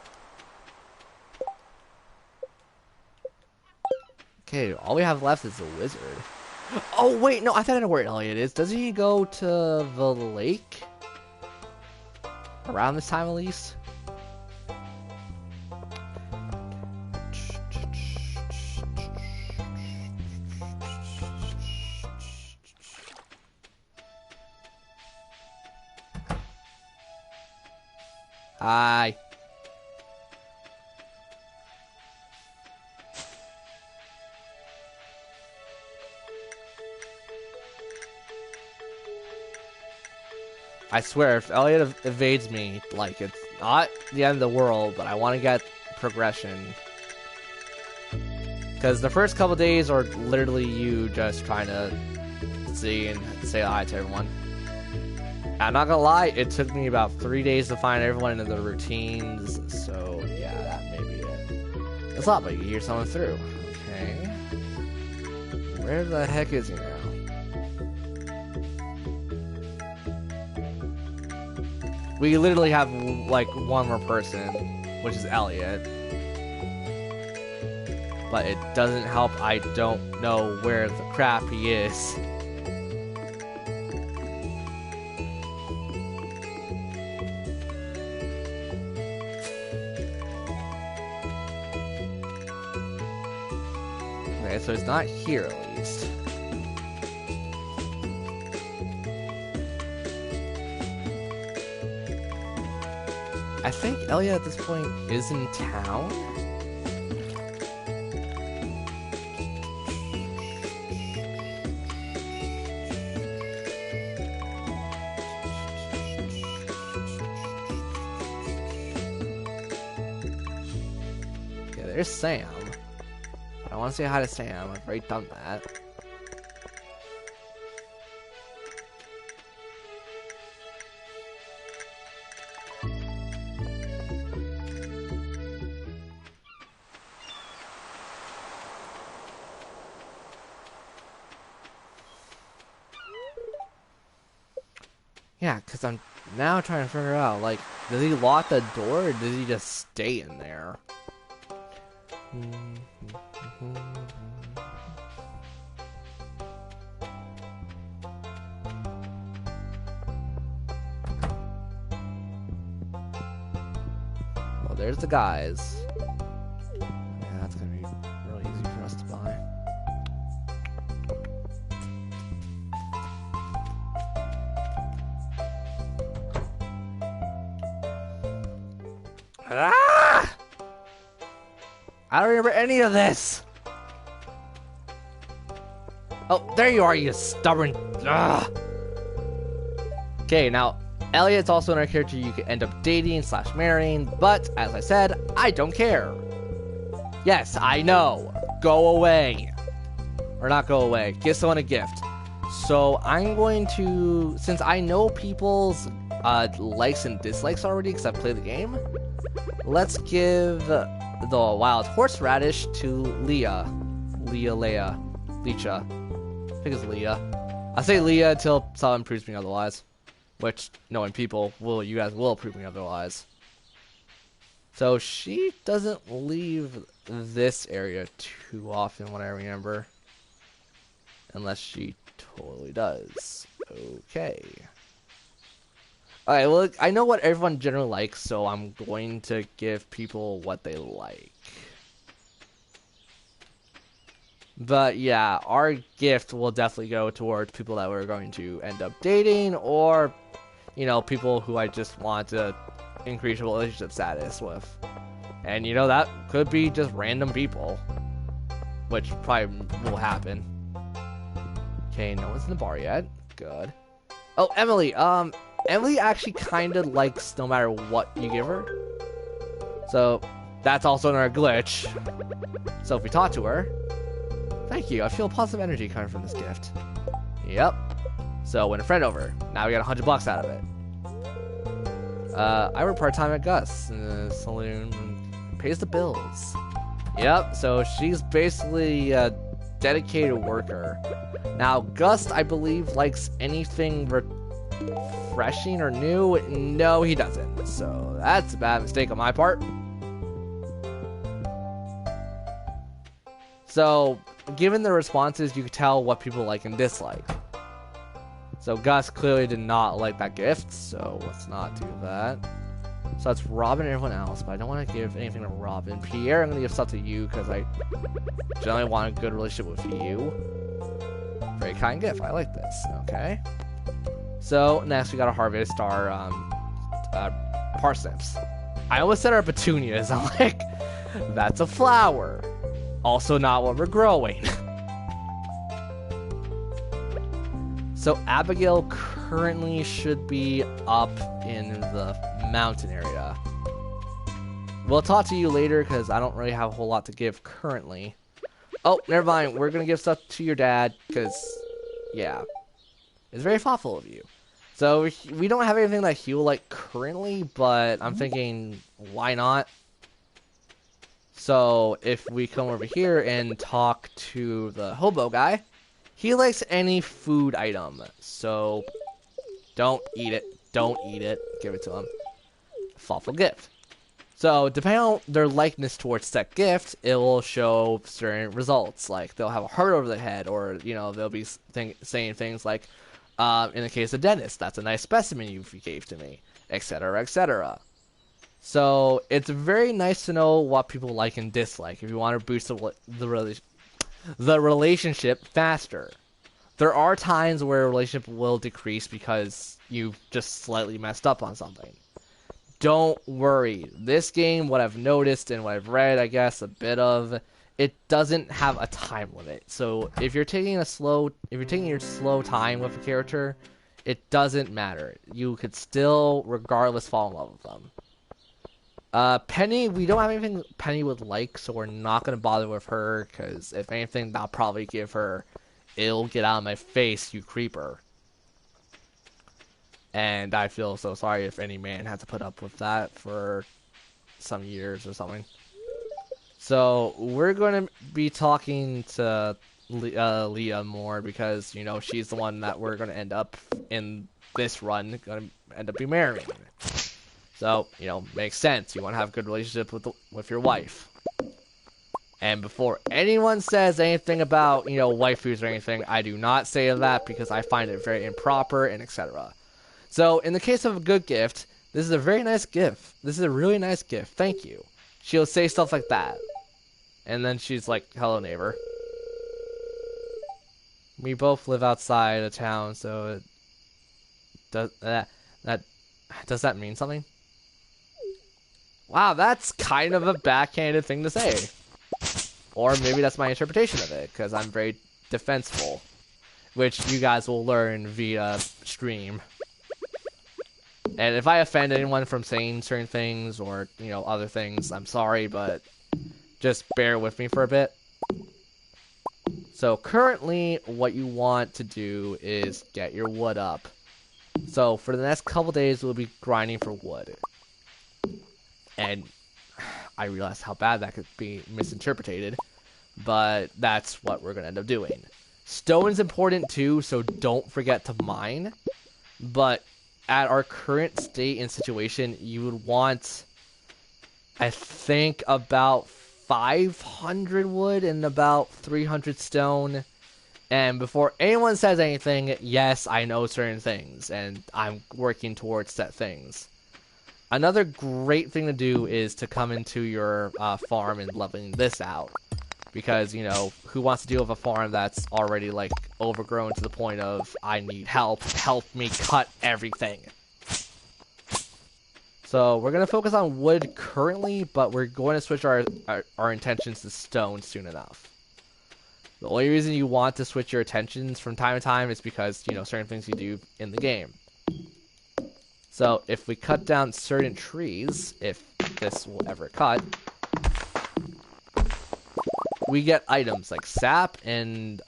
Okay, all we have left is the wizard. Oh, wait, no, I thought I know where Elliot is. Doesn't he go to the lake? Around this time, at least? Hi. I swear, if Elliot evades me, like, it's not the end of the world, but I want to get progression. Because the first couple days are literally you just trying to see and say hi to everyone. I'm not gonna lie, it took me about 3 days to find everyone in the routines, so yeah, that may be it. It's not, but you hear someone through. Okay. Where the heck is he now? We literally have, like, one more person, which is Elliot. But it doesn't help, I don't know where the crap he is. so it's not here at least. I think Elia at this point is in town. Okay, there's Sam. I want to say hi to Sam. I've already done that. Yeah, because I'm now trying to figure out, like, does he lock the door or does he just stay in there? Well, there's the guys. Yeah, that's gonna be really easy for us to buy. Ah! I don't remember any of this. Oh, there you are, you stubborn. Ugh. Okay, now Elliot's also another character you could end up dating / marrying, but as I said, I don't care. Yes, I know. Go away. Or not go away. Give someone a gift. So I'm going to, since I know people's likes and dislikes already because I've played the game, let's give the wild horseradish to Leah. Leah. Lecha. I think it's Leah. I'll say Leah until someone proves me otherwise. Which, knowing people, you guys will prove me otherwise. So she doesn't leave this area too often, what I remember. Unless she totally does. Okay. Alright, well, I know what everyone generally likes, so I'm going to give people what they like. But yeah, our gift will definitely go towards people that we're going to end up dating, or, you know, people who I just want to increase relationship status with. And, you know, that could be just random people. Which probably will happen. Okay, no one's in the bar yet. Good. Oh, Emily, Emily actually kind of likes no matter what you give her. So, that's also another glitch. So if we talk to her... Thank you, I feel positive energy coming from this gift. Yep. So, win a friend over. Now we got $100 out of it. I work part-time at Gus in the saloon and pays the bills. Yep, so she's basically a dedicated worker. Now, Gus, I believe, likes anything refreshing or new. No, he doesn't. So, that's a bad mistake on my part. So, given the responses, you could tell what people like and dislike. So, Gus clearly did not like that gift, so let's not do that. So that's Robin and everyone else, but I don't want to give anything to Robin. Pierre, I'm going to give stuff to you, because I generally want a good relationship with you. Very kind gift. I like this. Okay. So, next we got to harvest our parsnips. I almost said our petunias. I'm like, that's a flower. Also not what we're growing. So, Abigail currently should be up in the mountain area. We'll talk to you later because I don't really have a whole lot to give currently. Oh, never mind. We're going to give stuff to your dad because, yeah, it's very thoughtful of you. So we don't have anything that he will like currently, but I'm thinking, why not? So if we come over here and talk to the hobo guy, he likes any food item. So don't eat it. Don't eat it. Give it to him. Thoughtful gift. So, depending on their likeness towards that gift, it will show certain results. Like, they'll have a heart over their head, or, you know, they'll be saying things like, in the case of Dennis, that's a nice specimen you gave to me, etc., etc. So, it's very nice to know what people like and dislike. If you want to boost the the relationship faster. There are times where a relationship will decrease because you've just slightly messed up on something. Don't worry. This game, what I've noticed and what I've read, I guess, a bit of, it doesn't have a time limit. So if you're taking your slow time with a character, it doesn't matter. You could still, regardless, fall in love with them. Penny, we don't have anything Penny would like, so we're not going to bother with her, because if anything, that'll probably give her, "It'll get out of my face, you creeper." And I feel so sorry if any man had to put up with that for some years or something. So we're going to be talking to Leah more, because, you know, she's the one that we're going to end up in this run, going to end up be marrying. So, you know, makes sense. You want to have a good relationship with your wife. And before anyone says anything about, you know, waifus or anything, I do not say that, because I find it very improper and etc. So, in the case of a good gift, this is a very nice gift. This is a really nice gift. Thank you. She'll say stuff like that. And then she's like, "Hello, neighbor. We both live outside of town, so does that mean something?" Wow, that's kind of a backhanded thing to say. Or maybe that's my interpretation of it, because I'm very defenseful. Which you guys will learn via stream. And if I offend anyone from saying certain things, or, you know, other things, I'm sorry, but just bear with me for a bit. So currently, what you want to do is get your wood up. So for the next couple days, we'll be grinding for wood. And I realized how bad that could be misinterpreted, but that's what we're going to end up doing. Stone is important too, so don't forget to mine. But at our current state and situation, you would want, I think, about 500 wood and about 300 stone. And before anyone says anything, yes, I know certain things, and I'm working towards set things. Another great thing to do is to come into your farm and leveling this out. Because, you know, who wants to deal with a farm that's already, like, overgrown to the point of, "I need help, help me cut everything." So, we're going to focus on wood currently, but we're going to switch our intentions to stone soon enough. The only reason you want to switch your attentions from time to time is because, you know, certain things you do in the game. So, if we cut down certain trees, if this will ever cut, we get items like sap, and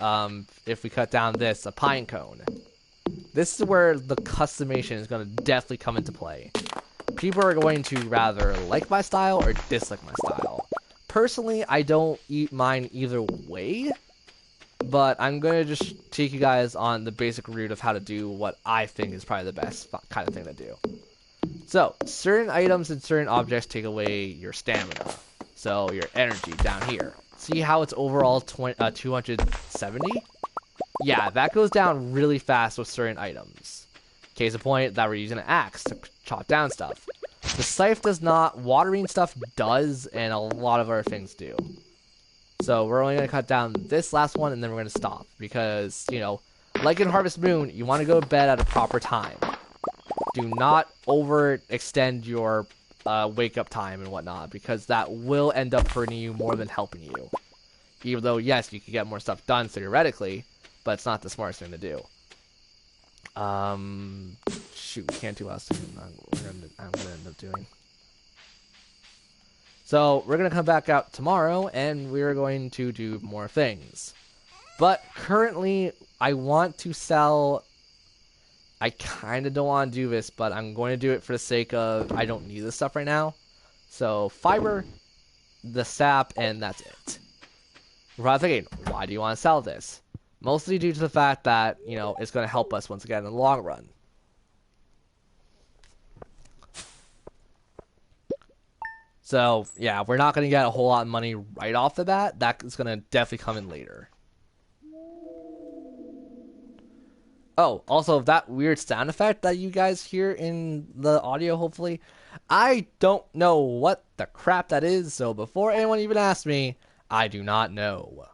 if we cut down this, a pine cone. This is where the customization is going to definitely come into play. People are going to rather like my style or dislike my style. Personally, I don't eat mine either way, but I'm going to just take you guys on the basic route of how to do what I think is probably the best kind of thing to do. So, certain items and certain objects take away your stamina. So, your energy down here. See how it's overall 270? Yeah, that goes down really fast with certain items. Case in point, that we're using an axe to chop down stuff. The scythe does not, watering stuff does, and a lot of other things do. So we're only going to cut down this last one, and then we're going to stop. Because, you know, like in Harvest Moon, you want to go to bed at a proper time. Do not overextend your wake up time and whatnot, because that will end up hurting you more than helping you. Even though, yes, you can get more stuff done theoretically, but it's not the smartest thing to do. Shoot, we can't do last thing. I'm gonna end up doing. So we're gonna come back out tomorrow, and we're going to do more things. But currently, I want to sell. I kind of don't want to do this, but I'm going to do it for the sake of I don't need this stuff right now. So fiber, the sap, and that's it. We're probably thinking, why do you want to sell this? Mostly due to the fact that, you know, it's going to help us once again in the long run. So, yeah, we're not going to get a whole lot of money right off the bat. That is going to definitely come in later. Oh, also, that weird sound effect that you guys hear in the audio, hopefully, I don't know what the crap that is, so before anyone even asks me, I do not know.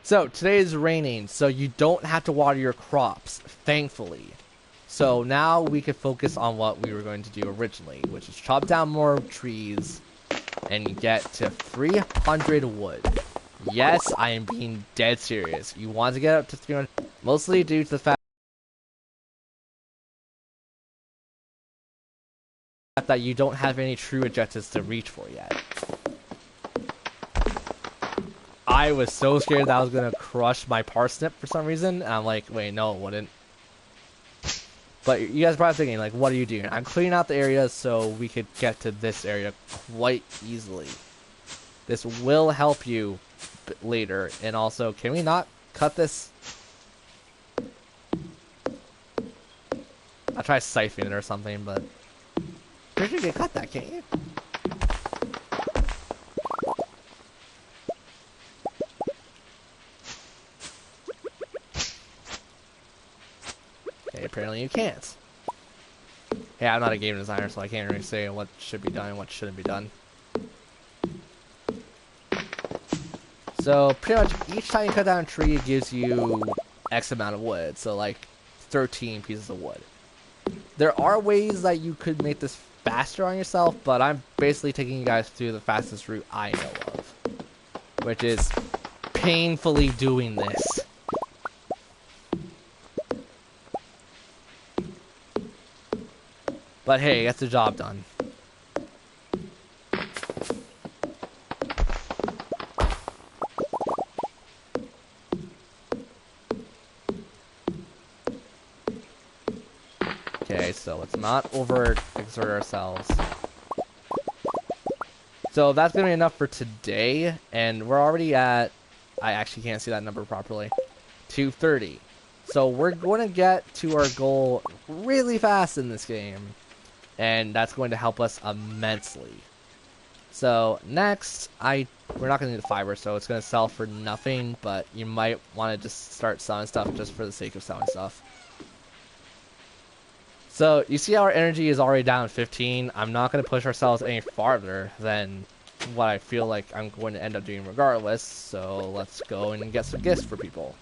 So today is raining, so you don't have to water your crops, thankfully. So now we can focus on what we were going to do originally, which is chop down more trees and get to 300 wood. Yes, I am being dead serious. You want to get up to 300, mostly due to the fact that you don't have any true objectives to reach for yet. I was so scared that I was gonna crush my parsnip for some reason, and I'm like, wait, no, it wouldn't. But you guys are probably thinking, like, what are you doing? I'm clearing out the areas so we could get to this area quite easily. This will help you later. And also, can we not cut this? I'll try siphoning it or something, but pretty sure you can cut that, can't you? Okay, apparently you can't. Hey, I'm not a game designer, so I can't really say what should be done and what shouldn't be done. So, pretty much each time you cut down a tree, it gives you X amount of wood. So, like, 13 pieces of wood. There are ways that you could make this faster on yourself, but I'm basically taking you guys through the fastest route I know of. Which is painfully doing this. But hey, gets the job done. Okay, so let's not overexert ourselves. So that's gonna be enough for today, and we're already at, I actually can't see that number properly, 230. So we're going to get to our goal really fast in this game, and that's going to help us immensely. So next, we're not going to need the fiber, so it's going to sell for nothing, but you might want to just start selling stuff just for the sake of selling stuff. So you see our energy is already down 15. I'm not going to push ourselves any farther than what I feel like I'm going to end up doing regardless. So let's go and get some gifts for people.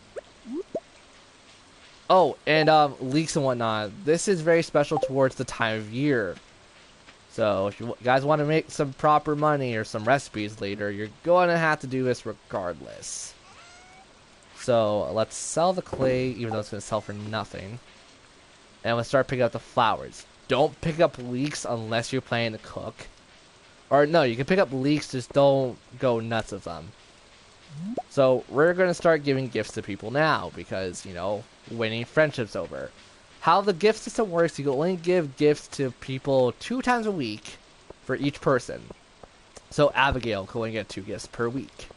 Oh, and leeks and whatnot. This is very special towards the time of year. So if you guys want to make some proper money or some recipes later, you're going to have to do this regardless. So let's sell the clay, even though it's going to sell for nothing. And we'll start picking up the flowers. Don't pick up leeks unless you're planning to cook. Or no, you can pick up leeks, just don't go nuts with them. So we're going to start giving gifts to people now because, you know, winning friendships over. How the gift system works, you can only give gifts to people 2 times a week for each person. So Abigail can only get 2 gifts per week.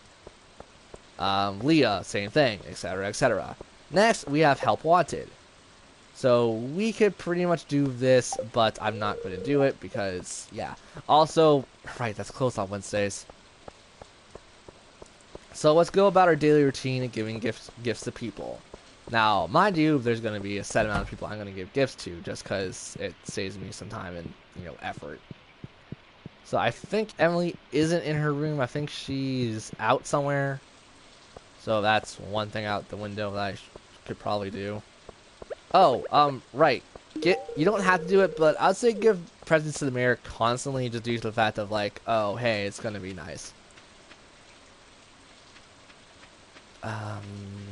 Leah, same thing, etc., etc. Next, we have Help Wanted. So we could pretty much do this, but I'm not going to do it because, yeah. Also, right, that's closed on Wednesdays. So let's go about our daily routine of giving gifts to people. Now, mind you, there's going to be a set amount of people I'm going to give gifts to just because it saves me some time and, you know, effort. So I think Emily isn't in her room. I think she's out somewhere. So that's one thing out the window that I could probably do. Oh, right. You don't have to do it, but I'd say give presents to the mayor constantly just due to the fact of like, oh, hey, it's going to be nice.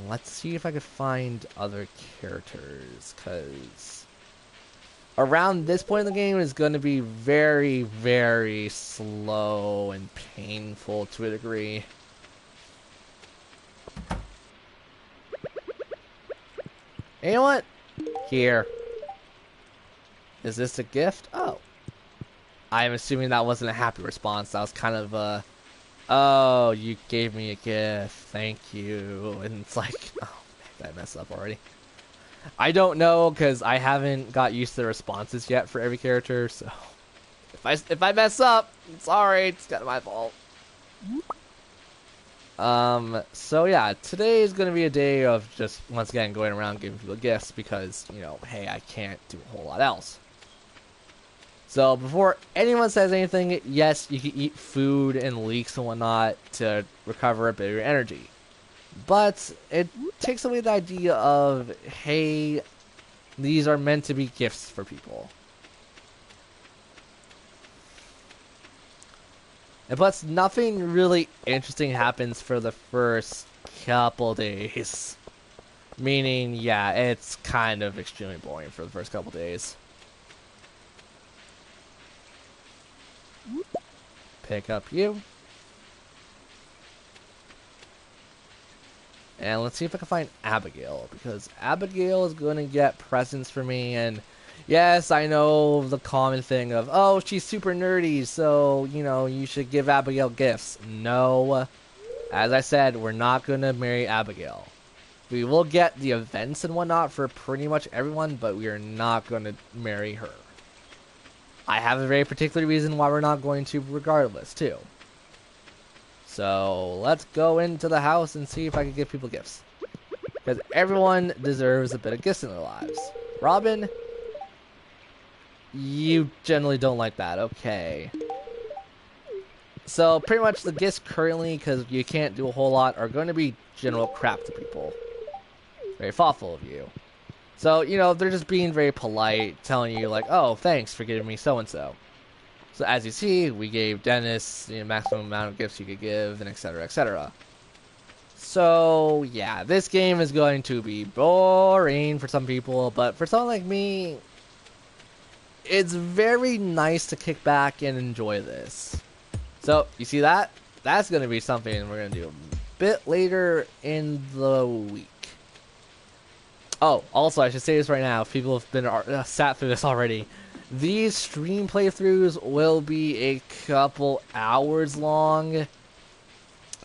Let's see if I could find other characters, because around this point in the game is going to be very, very slow and painful to a degree. You know what? Here. Is this a gift? Oh. I'm assuming that wasn't a happy response. That was kind of a... Oh, you gave me a gift. Thank you. And it's like, oh, did I mess up already? I don't know because I haven't got used to the responses yet for every character. So if I mess up, I'm sorry. It's kind of my fault. So yeah, today is gonna be a day of just once again going around giving people gifts because, you know, hey, I can't do a whole lot else. So before anyone says anything, yes, you can eat food and leeks and whatnot to recover a bit of your energy. But it takes away the idea of, hey, these are meant to be gifts for people. But nothing really interesting happens for the first couple days. Meaning, yeah, it's kind of extremely boring for the first couple days. Pick up you. And let's see if I can find Abigail, because Abigail is going to get presents for me. And yes, I know the common thing of, oh, she's super nerdy, so, you know, you should give Abigail gifts. No. As I said, we're not going to marry Abigail. We will get the events and whatnot for pretty much everyone, but we are not going to marry her. I have a very particular reason why we're not going to regardless, too. So, let's go into the house and see if I can give people gifts. Because everyone deserves a bit of gifts in their lives. Robin, you generally don't like that. Okay. So, pretty much the gifts currently, because you can't do a whole lot, are going to be general crap to people. Very thoughtful of you. So, you know, they're just being very polite, telling you, like, oh, thanks for giving me so-and-so. So as you see, we gave Dennis the maximum amount of gifts you could give, and etc., etc. So yeah, this game is going to be boring for some people, but for someone like me, it's very nice to kick back and enjoy this. So you see that? That's going to be something we're going to do a bit later in the week. Oh, also I should say this right now, if people have been sat through this already. These stream playthroughs will be a couple hours long.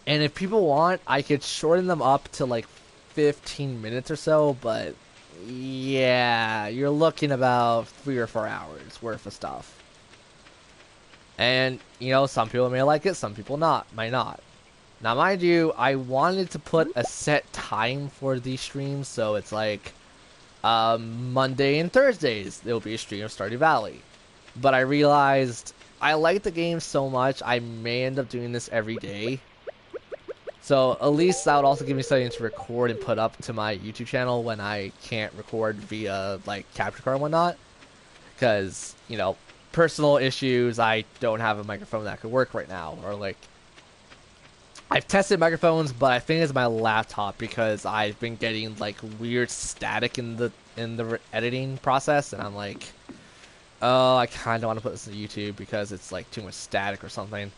And if people want, I could shorten them up to like 15 minutes or so. But yeah, you're looking about 3 or 4 hours worth of stuff. And, you know, some people may like it, some people might not. Now, mind you, I wanted to put a set time for these streams. So it's like Monday and Thursdays, there will be a stream of Stardew Valley. But I realized I like the game so much, I may end up doing this every day. So at least that would also give me something to record and put up to my YouTube channel when I can't record via, like, capture card and whatnot. Because, you know, personal issues, I don't have a microphone that could work right now. Or, like, I've tested microphones, but I think it's my laptop because I've been getting like weird static in the editing process, and I'm like, oh, I kind of want to put this on YouTube because it's like too much static or something.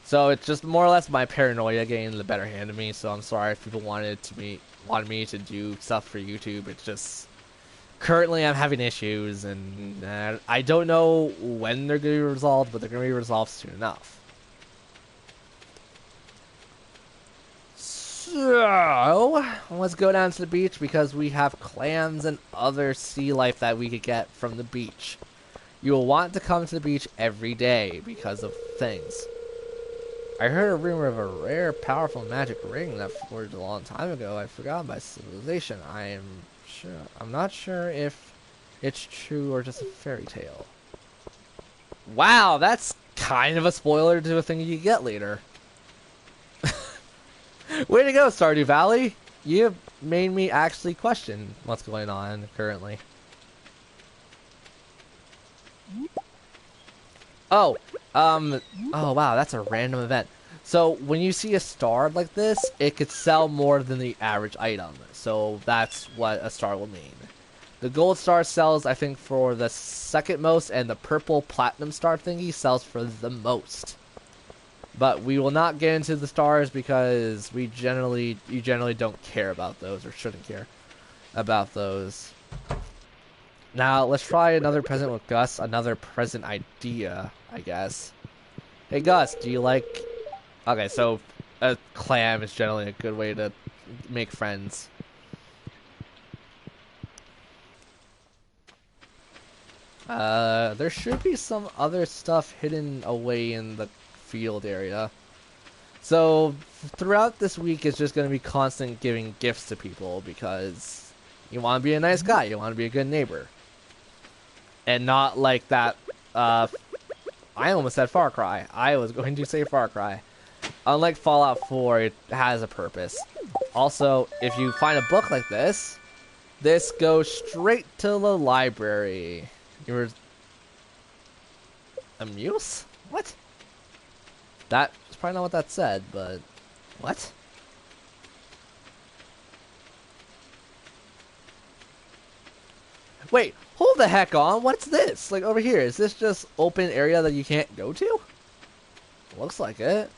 So it's just more or less my paranoia getting the better hand of me. So I'm sorry if people wanted me to do stuff for YouTube. It's just currently I'm having issues, and I don't know when they're going to be resolved, but they're going to be resolved soon enough. So, let's go down to the beach because we have clams and other sea life that we could get from the beach. You will want to come to the beach every day because of things. I heard a rumor of a rare, powerful magic ring that forged a long time ago. I forgot by civilization. I'm not sure if it's true or just a fairy tale. Wow, that's kind of a spoiler to a thing you get later. Way to go, Stardew Valley! You made me actually question what's going on currently. Oh wow, that's a random event. So, when you see a star like this, it could sell more than the average item. So, that's what a star will mean. The gold star sells, I think, for the second most, and the purple platinum star thingy sells for the most. But we will not get into the stars because you generally don't care about those, or shouldn't care about those. Now, let's try another present with Gus. Another present idea, I guess. Hey, Gus, do you like... Okay, so a clam is generally a good way to make friends. There should be some other stuff hidden away in the field area. So throughout this week, it's just going to be constant giving gifts to people because you want to be a nice guy, you want to be a good neighbor, and not like that. I almost said Far Cry. I was going to say Far Cry. Unlike Fallout 4, it has a purpose. Also, if you find a book like this goes straight to the library. You're a muse? What? That's probably not what that said, but what? Wait, hold the heck on. What's this? Like over here, is this just open area that you can't go to? Looks like it.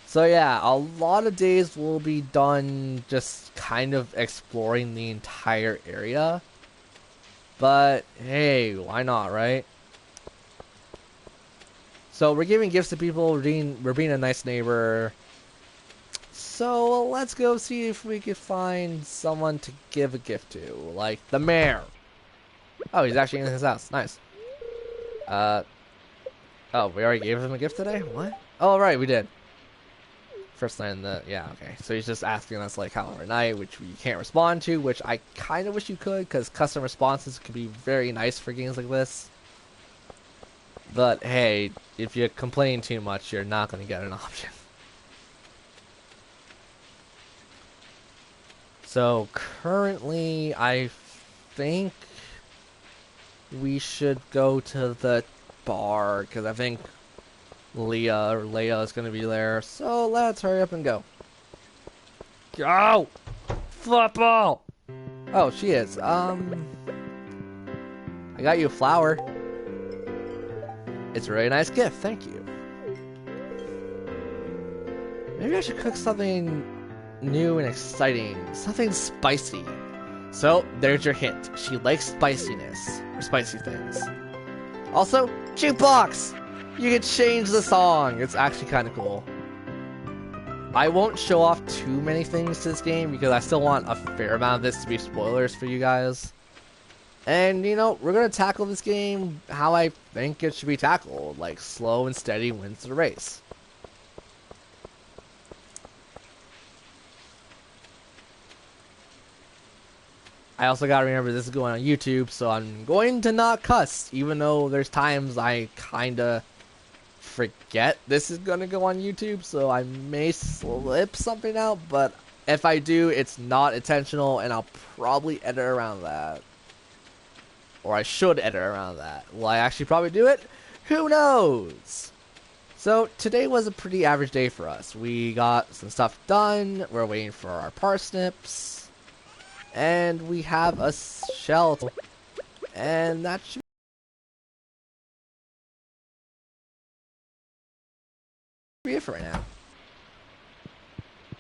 So yeah, a lot of days will be done just kind of exploring the entire area. But hey, why not, right? So we're giving gifts to people, we're being a nice neighbor. So let's go see if we can find someone to give a gift to, like the mayor. Oh, he's actually in his house. Nice. Oh, we already gave him a gift today? What? Oh, right, we did. First night in the... Yeah, okay. So he's just asking us, like, how our night, which we can't respond to, which I kind of wish you could, because custom responses could be very nice for games like this. But, hey, if you complain too much, you're not going to get an option. So, currently, I think we should go to the bar, because I think Leia is going to be there. So, let's hurry up and go. Go! Football! Oh, she is. I got you a flower. It's a really nice gift, thank you. Maybe I should cook something new and exciting. Something spicy. So, there's your hint. She likes spiciness. Or spicy things. Also, jukebox! You can change the song. It's actually kind of cool. I won't show off too many things to this game because I still want a fair amount of this to be spoilers for you guys. And, you know, we're going to tackle this game how I think it should be tackled. Like, slow and steady wins the race. I also gotta remember this is going on YouTube, so I'm going to not cuss, even though there's times I kinda forget this is gonna go on YouTube, so I may slip something out, but if I do, it's not intentional, and I'll probably edit around that. Or I should edit around that. Will I actually probably do it? Who knows? So, today was a pretty average day for us. We got some stuff done, we're waiting for our parsnips. And we have a shelter, and that should be it for right now.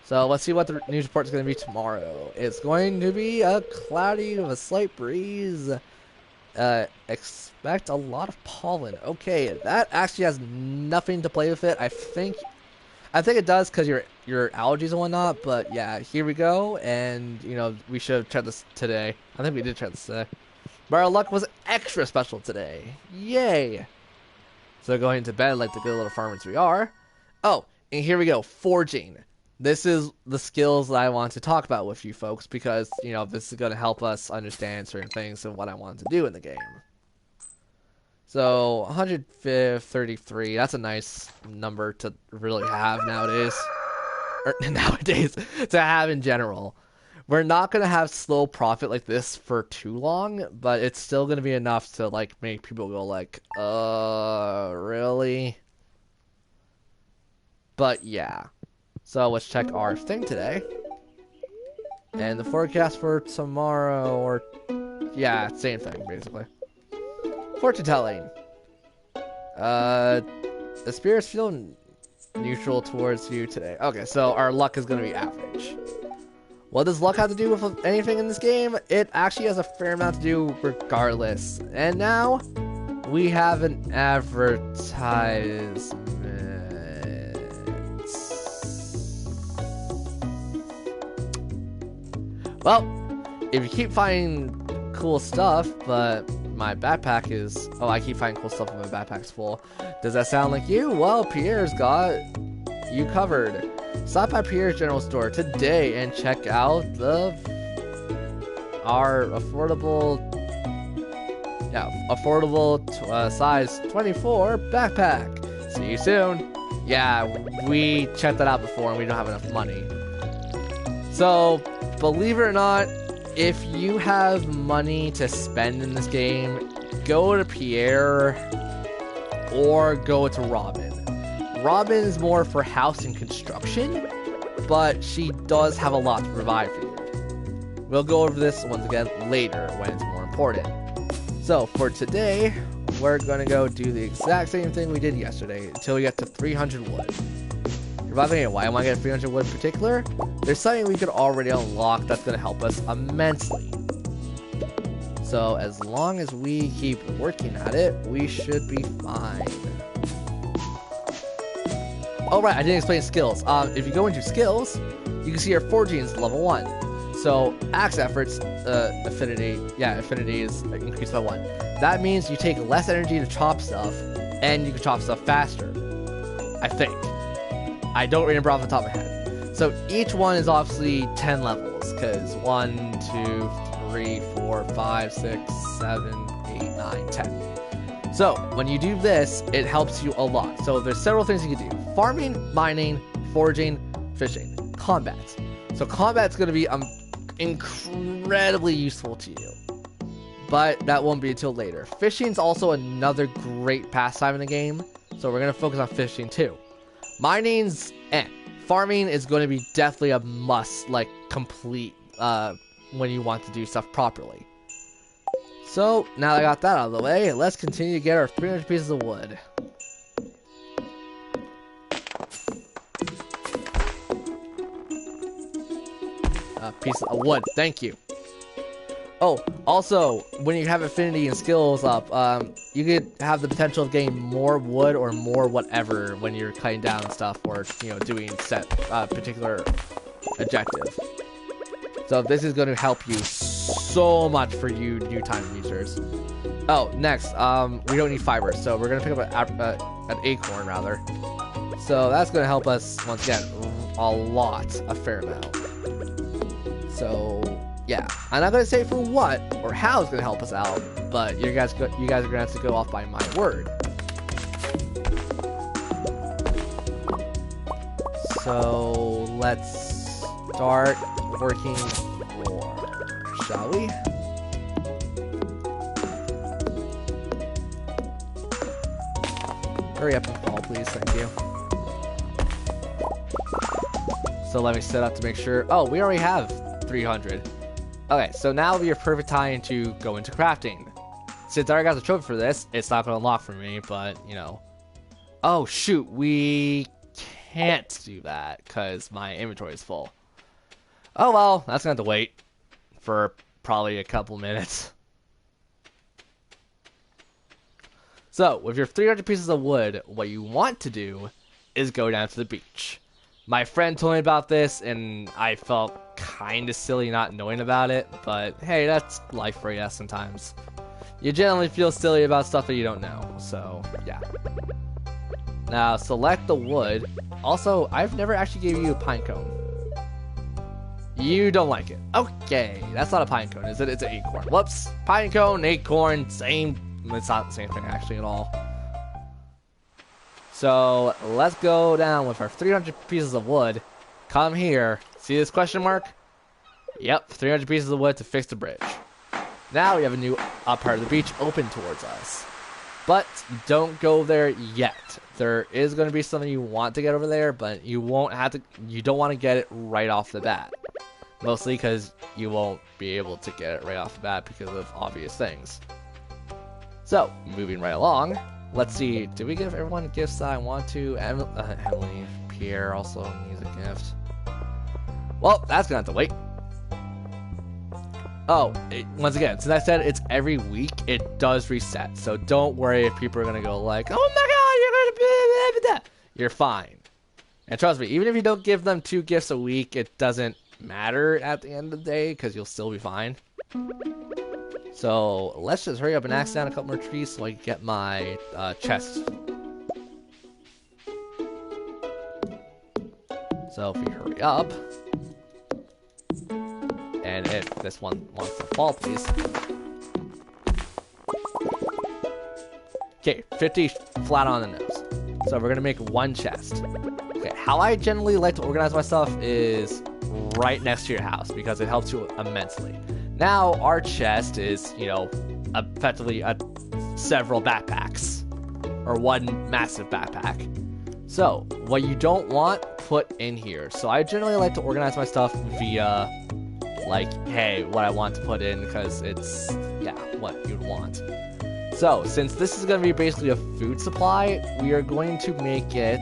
So let's see what the news report is going to be tomorrow. It's going to be a cloudy with a slight breeze. Expect a lot of pollen. Okay, that actually has nothing to play with it. I think it does because your allergies and whatnot, but yeah, here we go, and, you know, we should have tried this today. I think we did try this today. But our luck was extra special today. Yay! So going to bed like the good little farmers we are. Oh, and here we go, forging. This is the skills that I want to talk about with you folks, because, you know, this is going to help us understand certain things and what I want to do in the game. So, 133, that's a nice number to really have nowadays. Or, nowadays, to have in general. We're not going to have slow profit like this for too long, but it's still going to be enough to, like, make people go like, really? But, yeah. So, let's check our thing today. And the forecast for tomorrow, or, yeah, same thing, basically. Fortune telling. The spirits feel neutral towards you today. Okay, so our luck is going to be average. What does luck have to do with anything in this game? It actually has a fair amount to do regardless. And now, we have an advertisement. Well, if you keep finding cool stuff, but my backpack is... Oh, I keep finding cool stuff and my backpack's full. Does that sound like you? Well, Pierre's got you covered. Stop by Pierre's General Store today and check out our affordable size 24 backpack. See you soon. Yeah, we checked that out before and we don't have enough money. So, believe it or not, if you have money to spend in this game, go to Pierre or go to Robin. Robin is more for house and construction, but she does have a lot to provide for you. We'll go over this once again later when it's more important. So for today, we're gonna go do the exact same thing we did yesterday until we get to 300 wood. You're probably thinking, why am I getting 300 wood in particular? There's something we could already unlock that's gonna help us immensely. So as long as we keep working at it, we should be fine. Oh right, I didn't explain skills. If you go into skills, you can see our forging is level 1. So axe efforts, affinity is increased by 1. That means you take less energy to chop stuff, and you can chop stuff faster. I think. I don't remember off the top of my head. So each one is obviously 10 levels, because 1, 2, 3, 4, 5, 6, 7, 8, 9, 10. So when you do this, it helps you a lot. So there's several things you can do. Farming, mining, foraging, fishing, combat. So combat's going to be incredibly useful to you. But that won't be until later. Fishing's also another great pastime in the game. So we're going to focus on fishing too. Mining's farming is going to be definitely a must, like complete when you want to do stuff properly. So now that I got that out of the way, let's continue to get our 300 pieces of wood. Piece of wood, thank you. Oh, also, when you have affinity and skills up, you could have the potential of getting more wood or more whatever when you're cutting down stuff or, you know, doing set particular objective. So this is going to help you so much for you new time users. Oh, next, we don't need fiber, so we're going to pick up an acorn rather. So that's going to help us once again a fair amount. So yeah, I'm not gonna say for what or how it's gonna help us out, but you guys are gonna have to go off by my word. So let's start working more, shall we? Hurry up and fall, please. Thank you. So let me set up to make sure. Oh, we already have 300. Okay, so now will be your perfect time to go into crafting. Since I already got the trophy for this, it's not going to unlock for me, but, you know. Oh, shoot, we can't do that because my inventory is full. Oh, well, that's going to have to wait for probably a couple minutes. So, with your 300 pieces of wood, what you want to do is go down to the beach. My friend told me about this, and I felt kind of silly not knowing about it, but hey, that's life for you sometimes. You generally feel silly about stuff that you don't know, so yeah. Now, select the wood. Also, I've never actually gave you a pine cone. You don't like it. Okay, that's not a pine cone, is it? It's an acorn. Whoops. Pine cone, acorn, same. It's not the same thing actually at all. So let's go down with our 300 pieces of wood. Come here. See this question mark? Yep, 300 pieces of wood to fix the bridge. Now we have a new part of the beach open towards us. But don't go there yet. There is going to be something you want to get over there, but you won't have to. You don't want to get it right off the bat. Mostly because you won't be able to get it right off the bat because of obvious things. So, moving right along. Let's see, did we give everyone gifts that I want to? Emily, Pierre also needs a gift. Well, that's gonna have to wait. Oh, once again, since I said it's every week, it does reset. So don't worry if people are gonna go like, oh my god, you're gonna be. You're fine. And trust me, even if you don't give them 2 gifts a week, it doesn't matter at the end of the day, because you'll still be fine. So let's just hurry up and axe down a couple more trees so I can get my chest. So if we hurry up, and if this one wants to fall, please. Okay, 50 flat on the nose. So we're gonna make one chest. Okay, how I generally like to organize my stuff is right next to your house because it helps you immensely. Now our chest is, you know, effectively several backpacks or one massive backpack. So what you don't want, put in here. So I generally like to organize my stuff via like, hey, what I want to put in because it's, yeah, what you'd want. So since this is going to be basically a food supply, we are going to make it,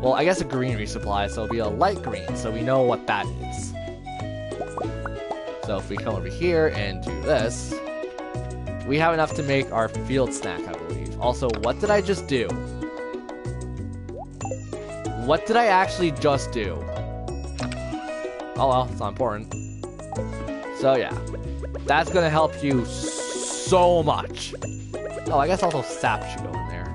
well, I guess a greenery supply, so it'll be a light green, so we know what that is. So if we come over here and do this, we have enough to make our field snack, I believe. Also, what did I just do? What did I actually just do? Oh well, it's not important. So yeah, that's gonna help you so much. Oh, I guess also sap should go in there.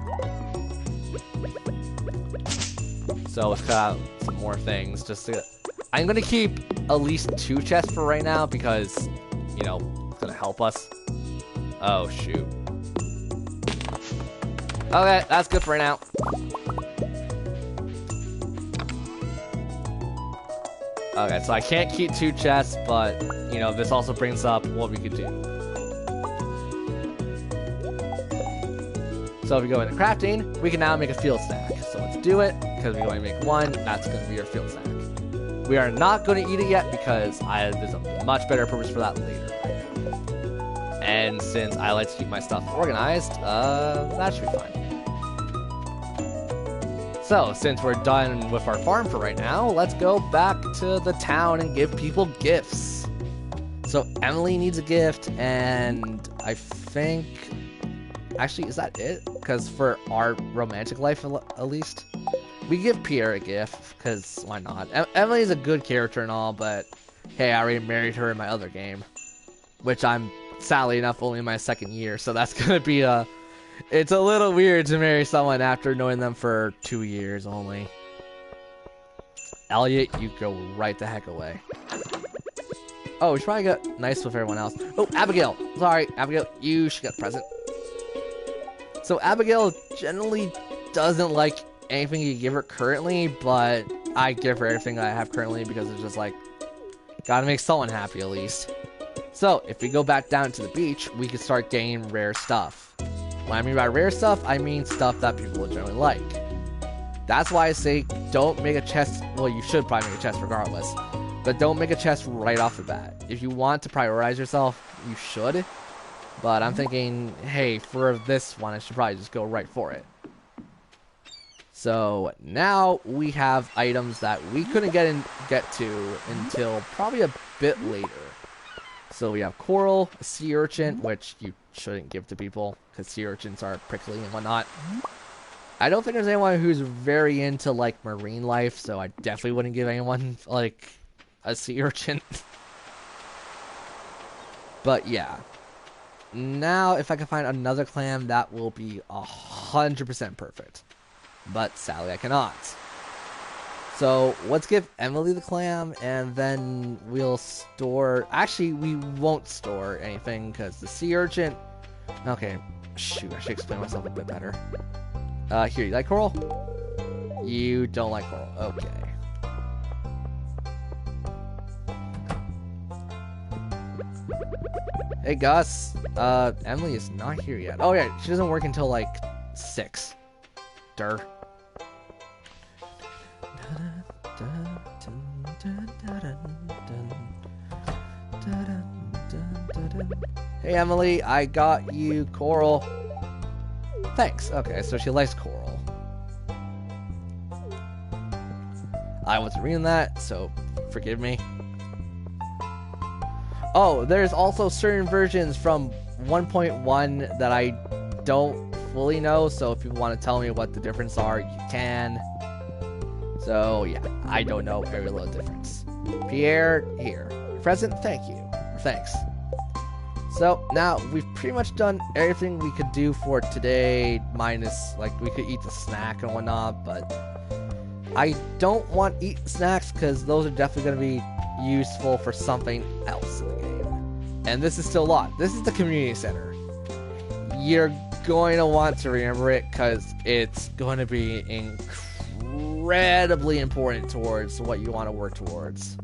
So let's cut out some more things. Just to, I'm gonna keep at least 2 chests for right now because, you know, it's gonna help us. Oh shoot. Okay, that's good for right now. Okay, so I can't keep 2 chests, but, you know, this also brings up what we could do. So if we go into crafting, we can now make a field snack. So let's do it, because we're going to make 1, that's going to be our field snack. We are not going to eat it yet, because there's a much better purpose for that later. And since I like to keep my stuff organized, that should be fine. So, since we're done with our farm for right now, let's go back to the town and give people gifts. So, Emily needs a gift, and I think... Actually, is that it? Because for our romantic life, at least, we give Pierre a gift, because why not? Emily's a good character and all, but hey, I already married her in my other game. Which I'm, sadly enough, only in my 2nd year, so that's going to be a... It's a little weird to marry someone after knowing them for 2 years only. Elliot, you go right the heck away. Oh, we should probably get nice with everyone else. Oh, Abigail! Sorry, Abigail, you should get a present. So Abigail generally doesn't like anything you give her currently, but I give her everything I have currently because it's just like, gotta make someone happy at least. So, if we go back down to the beach, we can start getting rare stuff. When I mean by rare stuff, I mean stuff that people generally like. That's why I say don't make a chest, well, you should probably make a chest regardless, but don't make a chest right off the bat. If you want to prioritize yourself, you should, but I'm thinking, hey, for this one, I should probably just go right for it. So, now we have items that we couldn't get to until probably a bit later. So we have coral, a sea urchin, which you shouldn't give to people, because sea urchins are prickly and whatnot. I don't think there's anyone who's very into, like, marine life, so I definitely wouldn't give anyone, like, a sea urchin. But, yeah. Now, if I can find another clam, that will be 100% perfect. But, sadly, I cannot. So, let's give Emily the clam, and then we'll store... Actually, we won't store anything, because the sea urchin... Okay, shoot, I should explain myself a bit better. Here, you like coral? You don't like coral. Okay. Hey, Gus. Emily is not here yet. Oh, yeah, she doesn't work until, like, 6. Durr. Hey Emily, I got you coral. Thanks. Okay, so she likes coral. I wasn't reading that, so forgive me. Oh, there's also certain versions from 1.1 that I don't fully know, so if you want to tell me what the difference are, you can. So, yeah, I don't know every little difference. Pierre, here. Present, thank you. Thanks. So, now, we've pretty much done everything we could do for today, minus, like, we could eat the snack and whatnot, but I don't want to eat snacks, because those are definitely going to be useful for something else in the game. And this is still locked. This is the community center. You're going to want to remember it because it's going to be incredibly important towards what you want to work towards.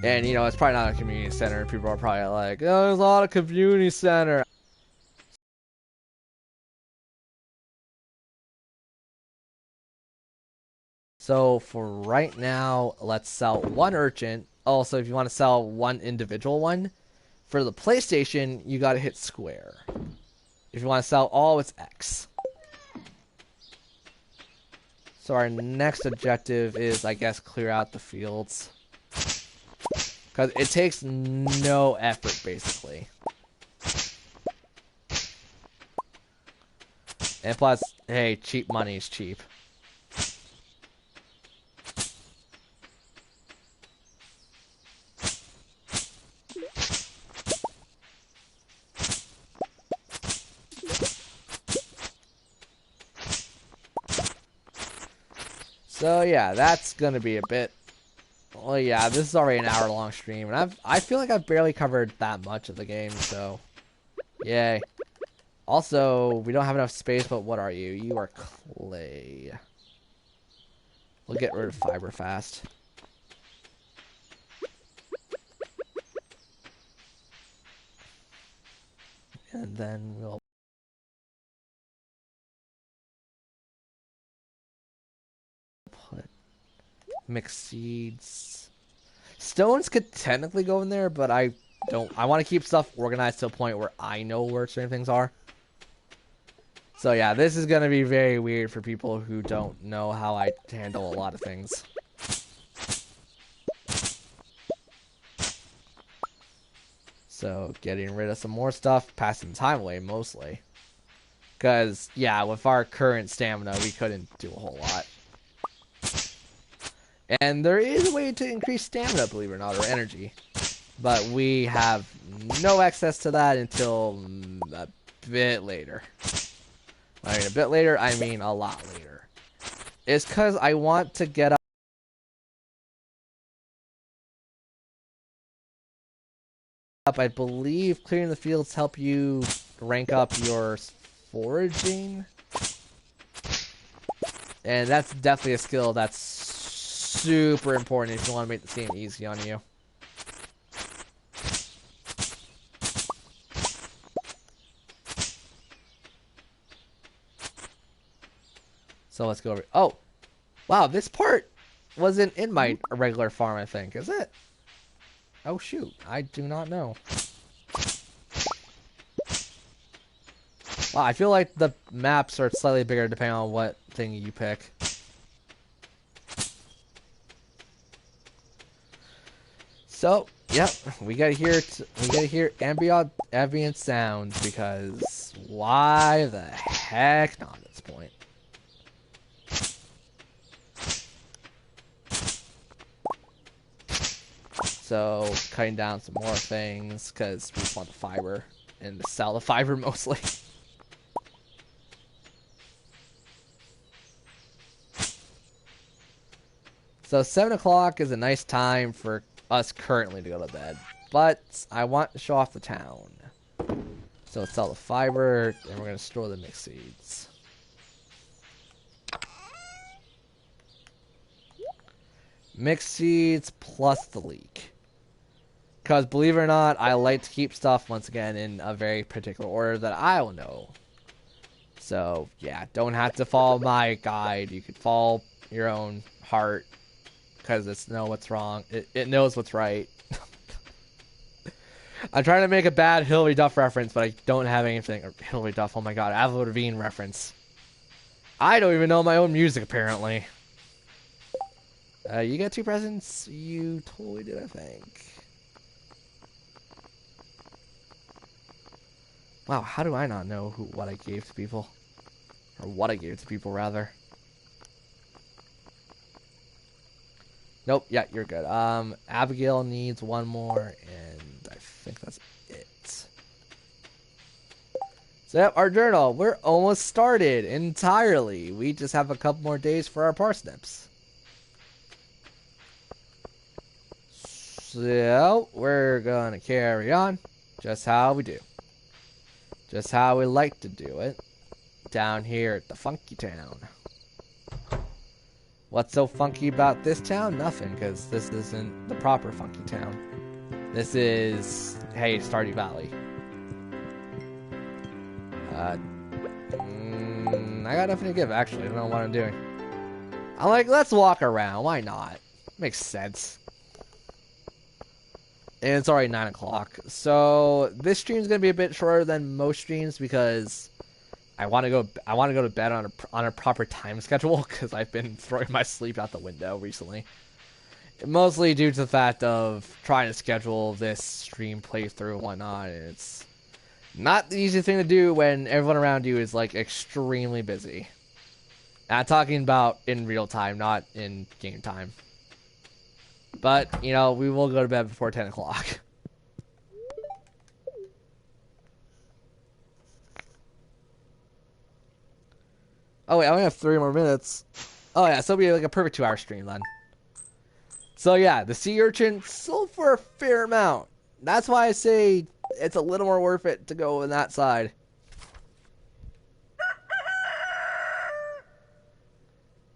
And, you know, it's probably not a community center. People are probably like, oh, there's a lot of community center. So for right now, let's sell one urchin. Also, if you want to sell one individual one, for the PlayStation, you got to hit square. If you want to sell all, it's X. So our next objective is, I guess, clear out the fields. Because it takes no effort, basically. And plus, hey, cheap money is cheap. So yeah, that's gonna be a bit. Well, yeah, this is already an hour-long stream, and I feel like I've barely covered that much of the game. So, yay. Also, we don't have enough space. But what are you? You are clay. We'll get rid of fiber fast. And then we'll put mixed seeds. Stones could technically go in there, but I don't. I want to keep stuff organized to a point where I know where certain things are. So yeah, this is going to be very weird for people who don't know how I handle a lot of things. So getting rid of some more stuff, passing time away mostly. Because, yeah, with our current stamina, we couldn't do a whole lot. And there is a way to increase stamina, believe it or not, or energy. But we have no access to that until a bit later. I mean, a bit later, I mean a lot later. It's because I want to get up. I believe clearing the fields help you rank up your foraging. And that's definitely a skill that's super important if you want to make this game easy on you. So let's go over. Oh, wow, this part wasn't in my regular farm, I think, is it? Oh, shoot. I do not know. Wow, I feel like the maps are slightly bigger depending on what thing you pick. So, yep, we gotta hear ambient sounds because why the heck not at this point? So, cutting down some more things because we just want the fiber and to sell the fiber mostly. So 7 o'clock is a nice time for us currently to go to bed, but I want to show off the town. So let's sell the fiber, and we're going to store the mixed seeds. Mixed seeds plus the leek. Because believe it or not, I like to keep stuff, once again, in a very particular order that I'll know. So, yeah, don't have to follow my guide. You could follow your own heart. Because it's know what's wrong. It knows what's right. I'm trying to make a bad Hilary Duff reference, but I don't have anything. Or Hilary Duff, oh my god, Avril Lavigne reference. I don't even know my own music, apparently. You got 2 presents? You totally did, I think. Wow, how do I not know what I gave to people? Or what I gave to people, rather. Nope, yeah, you're good. Abigail needs 1 more, and I think that's it. So, yep, our journal. We're almost started entirely. We just have a couple more days for our parsnips. So, we're gonna carry on just how we do. Just how we like to do it. Down here at the funky town. What's so funky about this town? Nothing, because this isn't the proper funky town. This is, hey, Stardew Valley. I got nothing to give, actually. I don't know what I'm doing. I'm like, let's walk around. Why not? Makes sense. And it's already 9 o'clock. So this stream's gonna be a bit shorter than most streams because I want to go to bed on a proper time schedule because I've been throwing my sleep out the window recently. Mostly due to the fact of trying to schedule this stream playthrough and whatnot. It's not the easiest thing to do when everyone around you is like extremely busy. And I'm talking about in real time, not in game time. But, you know, we will go to bed before 10 o'clock. Oh wait, I only have 3 more minutes. Oh yeah, so it'll be like a perfect 2-hour stream then. So yeah, the sea urchin sold for a fair amount. That's why I say it's a little more worth it to go on that side.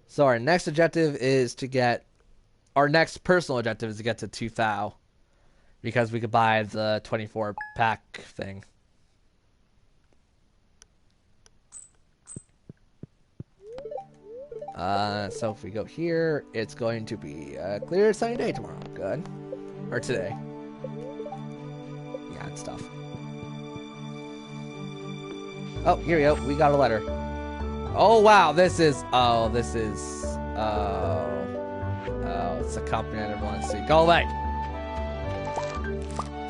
So our next objective is to get... Our next personal objective is to get to 2,000. Because we could buy the 24-pack thing. So if we go here, it's going to be a clear sunny day tomorrow. Good. Or today. Yeah, and stuff. Oh, here we go. We got a letter. Oh, wow. This is... Oh, this is... Oh, it's a company I never want to see. Go away!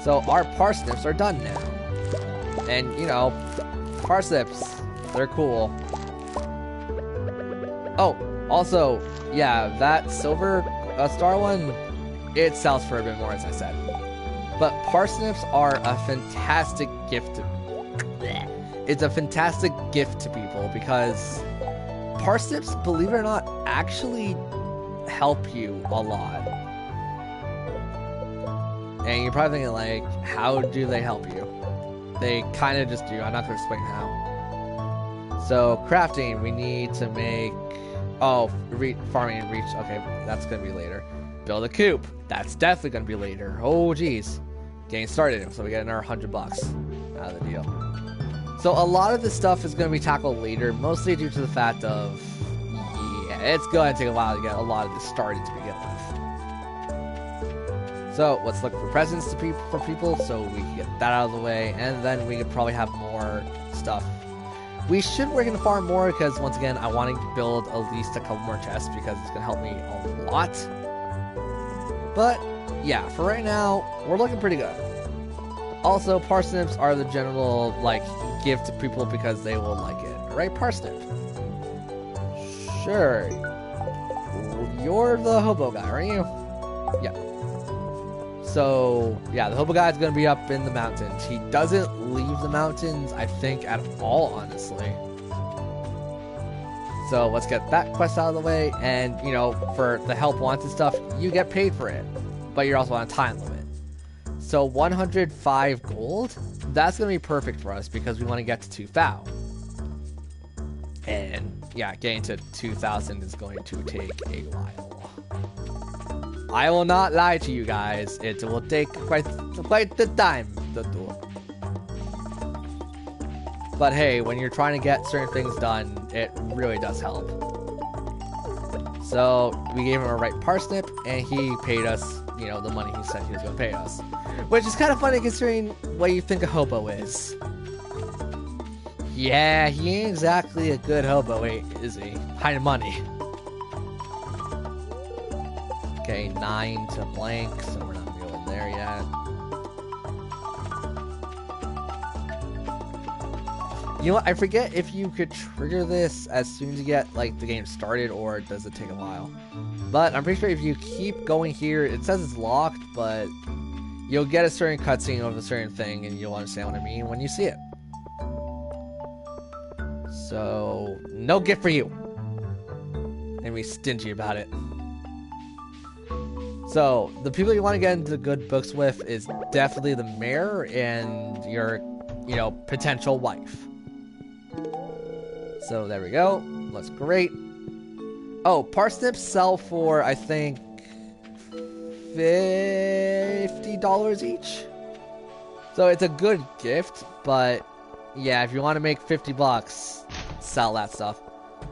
So, our parsnips are done now. And, you know, parsnips, they're cool. Oh, also, yeah, that silver star one, it sells for a bit more, as I said. But parsnips are a fantastic gift. It's a fantastic gift to people because parsnips, believe it or not, actually help you a lot. And you're probably thinking, like, how do they help you? They kind of just do. I'm not going to explain how. So, crafting, we need to make... Oh, farming and reach. Okay, that's going to be later. Build a coop. That's definitely going to be later. Oh, geez. Getting started. So we get another $100 out of the deal. So a lot of this stuff is going to be tackled later, mostly due to the fact of... Yeah, it's going to take a while to get a lot of this started to begin with. So let's look for presents for people so we can get that out of the way. And then we could probably have more stuff. We should work in the farm more because, once again, I want to build at least a couple more chests because it's going to help me a lot. But, yeah, for right now, we're looking pretty good. Also, parsnips are the general, like, gift to people because they will like it. Right, parsnip? Sure. You're the hobo guy, aren't you? Yeah. So, yeah, the hobo guy is going to be up in the mountains. He doesn't leave the mountains, I think, at all, honestly. So, let's get that quest out of the way. And, you know, for the help wanted stuff, you get paid for it. But you're also on a time limit. So, 105 gold, that's going to be perfect for us because we want to get to 2,000. And, yeah, getting to 2,000 is going to take a while. I will not lie to you guys. It will take quite the time to do. But hey, when you're trying to get certain things done, it really does help. So we gave him a right parsnip, and he paid us, you know, the money he said he was going to pay us. Which is kind of funny considering what you think a hobo is. Yeah, he ain't exactly a good hobo, is he? Hiding money. Okay, 9 to blank, so we're not going there yet. You know what, I forget if you could trigger this as soon as you get, like, the game started, or does it take a while? But I'm pretty sure if you keep going here, it says it's locked, but you'll get a certain cutscene of a certain thing, and you'll understand what I mean when you see it. So, no gift for you. And be stingy about it. So, the people you want to get into good books with is definitely the mayor and your you know, potential wife. So there we go. Looks great. Oh, parsnips sell for, I think, $50 each. So it's a good gift, but yeah, if you want to make 50 bucks, sell that stuff.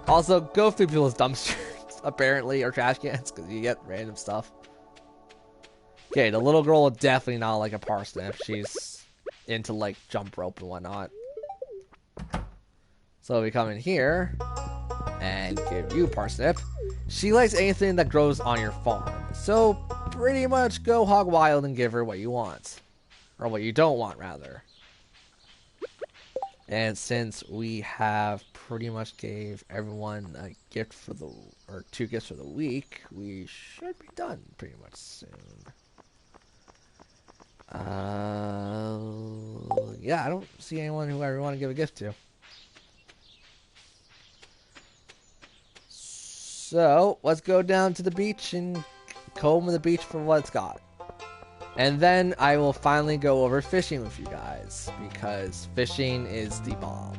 Also, go through people's dumpsters, apparently, or trash cans, because you get random stuff. Okay, the little girl will definitely not like a parsnip. She's into, like, jump rope and whatnot. So we come in here and give you parsnip. She likes anything that grows on your farm. So pretty much go hog wild and give her what you want. Or what you don't want, rather. And since we have pretty much gave everyone a gift for the, or 2 gifts for the week, we should be done pretty much soon. Yeah, I don't see anyone who I want to give a gift to. So, let's go down to the beach and comb the beach for what it's got. And then I will finally go over fishing with you guys, because fishing is the bomb.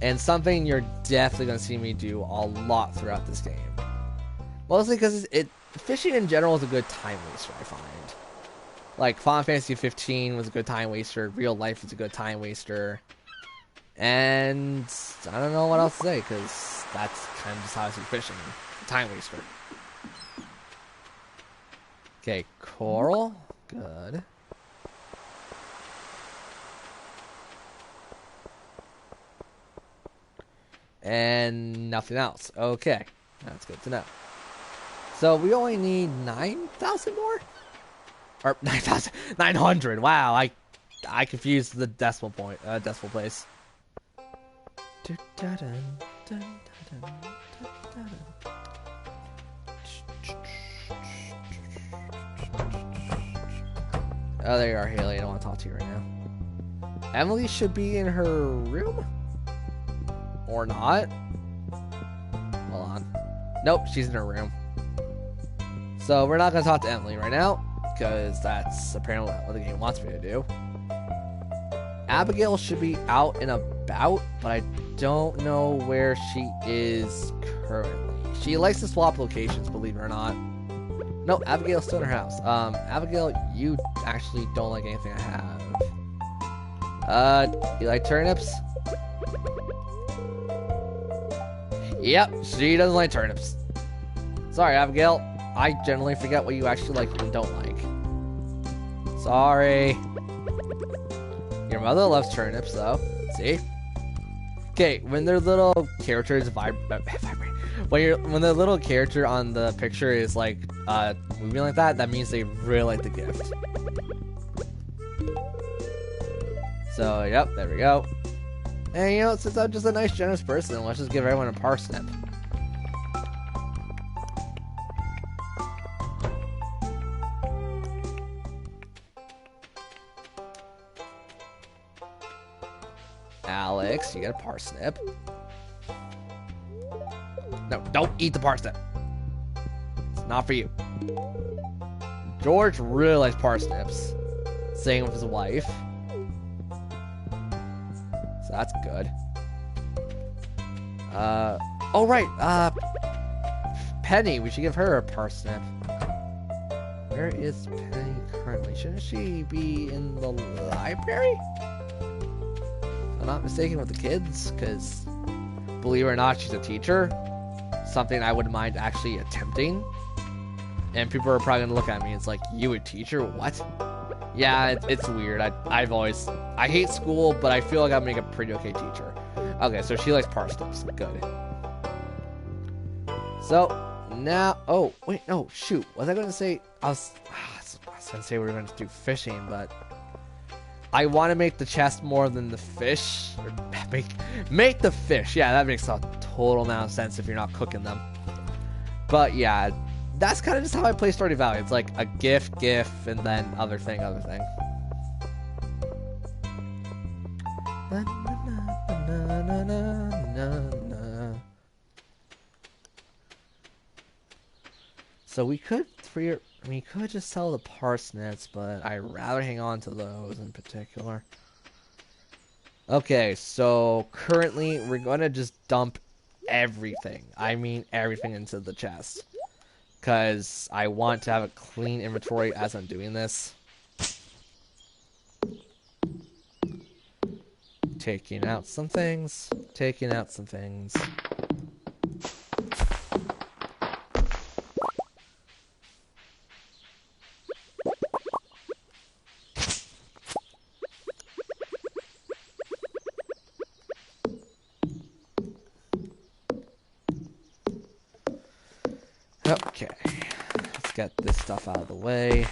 And something you're definitely going to see me do a lot throughout this game. Mostly because fishing in general is a good time waster, I find. Like, Final Fantasy 15 was a good time waster, real life is a good time waster. And I don't know what else to say, because that's kind of just how I see fishing. Time waster. Okay, coral. Good. And nothing else. Okay, that's good to know. So we only need 9,000 more? Or 9,000, 900. Wow, I confused the decimal point, decimal place. Oh, there you are, Haley. I don't want to talk to you right now. Emily should be in her room? Or not? Hold on. Nope, she's in her room. So we're not going to talk to Emily right now, because that's apparently what the game wants me to do. Abigail should be out and about, but I don't know where she is currently. She likes to swap locations, believe it or not. No, Abigail's still in her house. Abigail, you actually don't like anything I have. You like turnips? Yep, she doesn't like turnips. Sorry, Abigail. I generally forget what you actually like and don't like. Sorry. Your mother loves turnips, though. See? Okay, when their little characters vibrate, when their little character on the picture is like moving like that, that means they really like the gift. So, yep, there we go. And you know, since I'm just a nice, generous person, let's just give everyone a parsnip. Alex, you get a parsnip. No, don't eat the parsnip. It's not for you. George really likes parsnips. Same with his wife. So that's good. Oh right, Penny, we should give her a parsnip. Where is Penny currently? Shouldn't she be in the library? If I'm not mistaken, with the kids, because believe it or not, she's a teacher. Something I wouldn't mind actually attempting. And people are probably gonna look at me. It's like, you a teacher? What? Yeah, it's weird. I hate school, but I feel like I'll make a pretty okay teacher. Okay, so she likes parsnips. Good. So now, oh wait, no, shoot. Was I gonna say? I was gonna say we were gonna do fishing, but I want to make the chest more than the fish. Or make the fish. Yeah, that makes a total amount of sense if you're not cooking them. But yeah, that's kind of just how I play Stardew Valley. It's like a gif, and then other thing. So we could just sell the parsnips, but I'd rather hang on to those in particular. Okay, so currently we're gonna just dump everything. I mean everything into the chest. Because I want to have a clean inventory as I'm doing this. Taking out some things. Taking out some things. Okay. Let's get this stuff out of the way.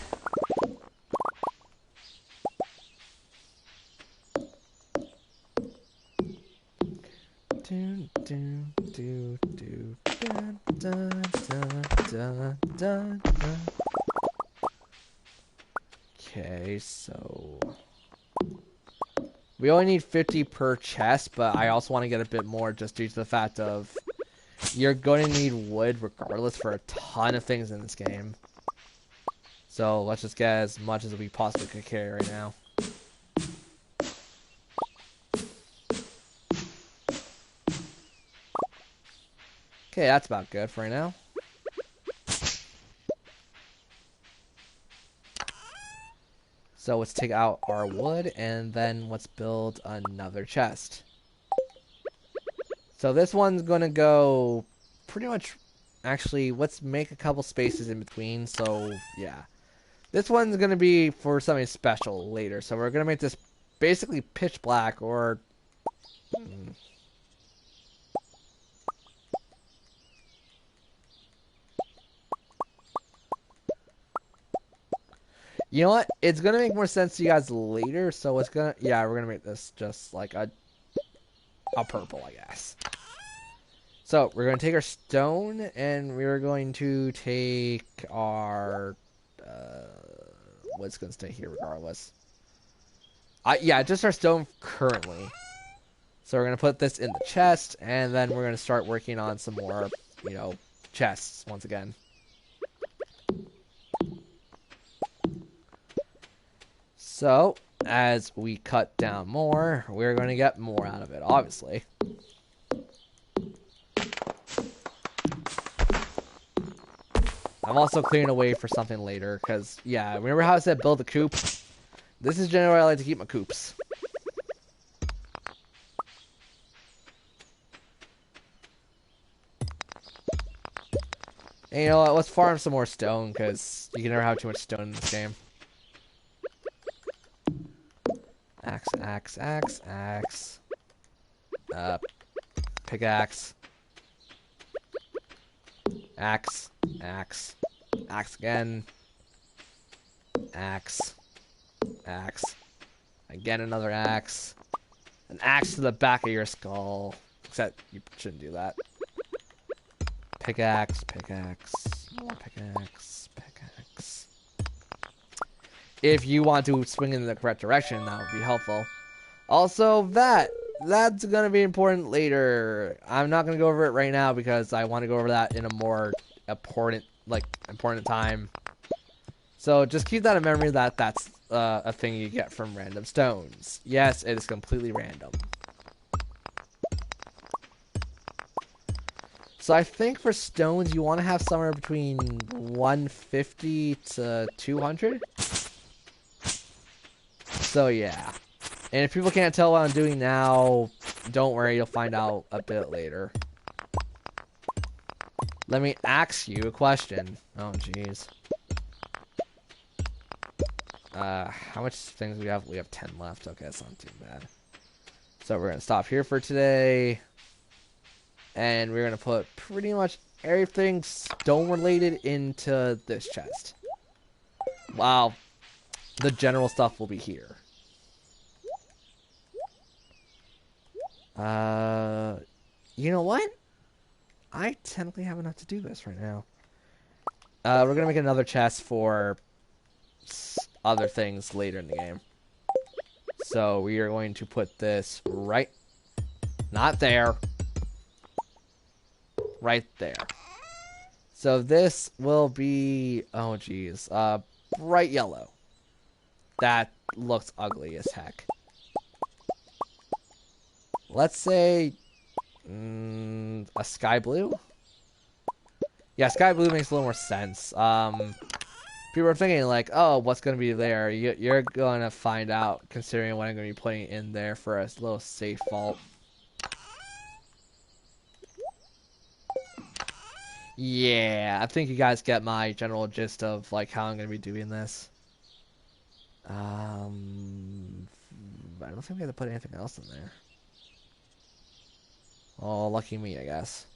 Okay, so we only need 50 per chest, but I also want to get a bit more just due to the fact of you're going to need wood regardless for a ton of things in this game. So let's just get as much as we possibly could carry right now. Okay, that's about good for right now. So let's take out our wood and then let's build another chest. So this one's going to go pretty much, actually, let's make a couple spaces in between. So yeah, this one's going to be for something special later. So we're going to make this basically pitch black or... You know what? It's going to make more sense to you guys later. So it's going to... Yeah, we're going to make this just like a purple, I guess. So we're going to take our stone and we're going to take our... what's going to stay here regardless. Yeah, just our stone currently. So we're going to put this in the chest and then we're going to start working on some more, you know, chests once again. So, as we cut down more, we're going to get more out of it, obviously. I'm also clearing away for something later, because, yeah, remember how I said build a coop? This is generally where I like to keep my coops. And you know what, let's farm some more stone, because you can never have too much stone in this game. Axe, axe, axe, axe. Pickaxe. Axe, axe. Axe again. Axe. Axe. Again, another axe. An axe to the back of your skull. Except you shouldn't do that. Pickaxe, pickaxe. More pickaxe, pickaxe. If you want to swing in the correct direction, that would be helpful. Also, that's going to be important later. I'm not going to go over it right now because I want to go over that in a more important time. So just keep that in memory that that's a thing you get from random stones. Yes, it is completely random. So I think for stones, you want to have somewhere between 150 to 200. So yeah. And if people can't tell what I'm doing now, don't worry, you'll find out a bit later. Let me ask you a question. Oh, jeez. How much things do we have? We have 10 left. Okay, that's not too bad. So we're going to stop here for today. And we're going to put pretty much everything stone-related into this chest. Wow. The general stuff will be here. You know what? I technically have enough to do this right now. We're going to make another chest for other things later in the game. So we are going to put this right... Not there. Right there. So this will be... Oh, geez. Bright yellow. That looks ugly as heck. let's say a sky blue. Yeah, sky blue makes a little more sense. People are thinking like, oh, what's going to be there? You're going to find out, considering what I'm going to be putting in there for a little safe vault. Yeah, I think you guys get my general gist of like how I'm going to be doing this. I don't think we have to put anything else in there. Oh, lucky me, I guess.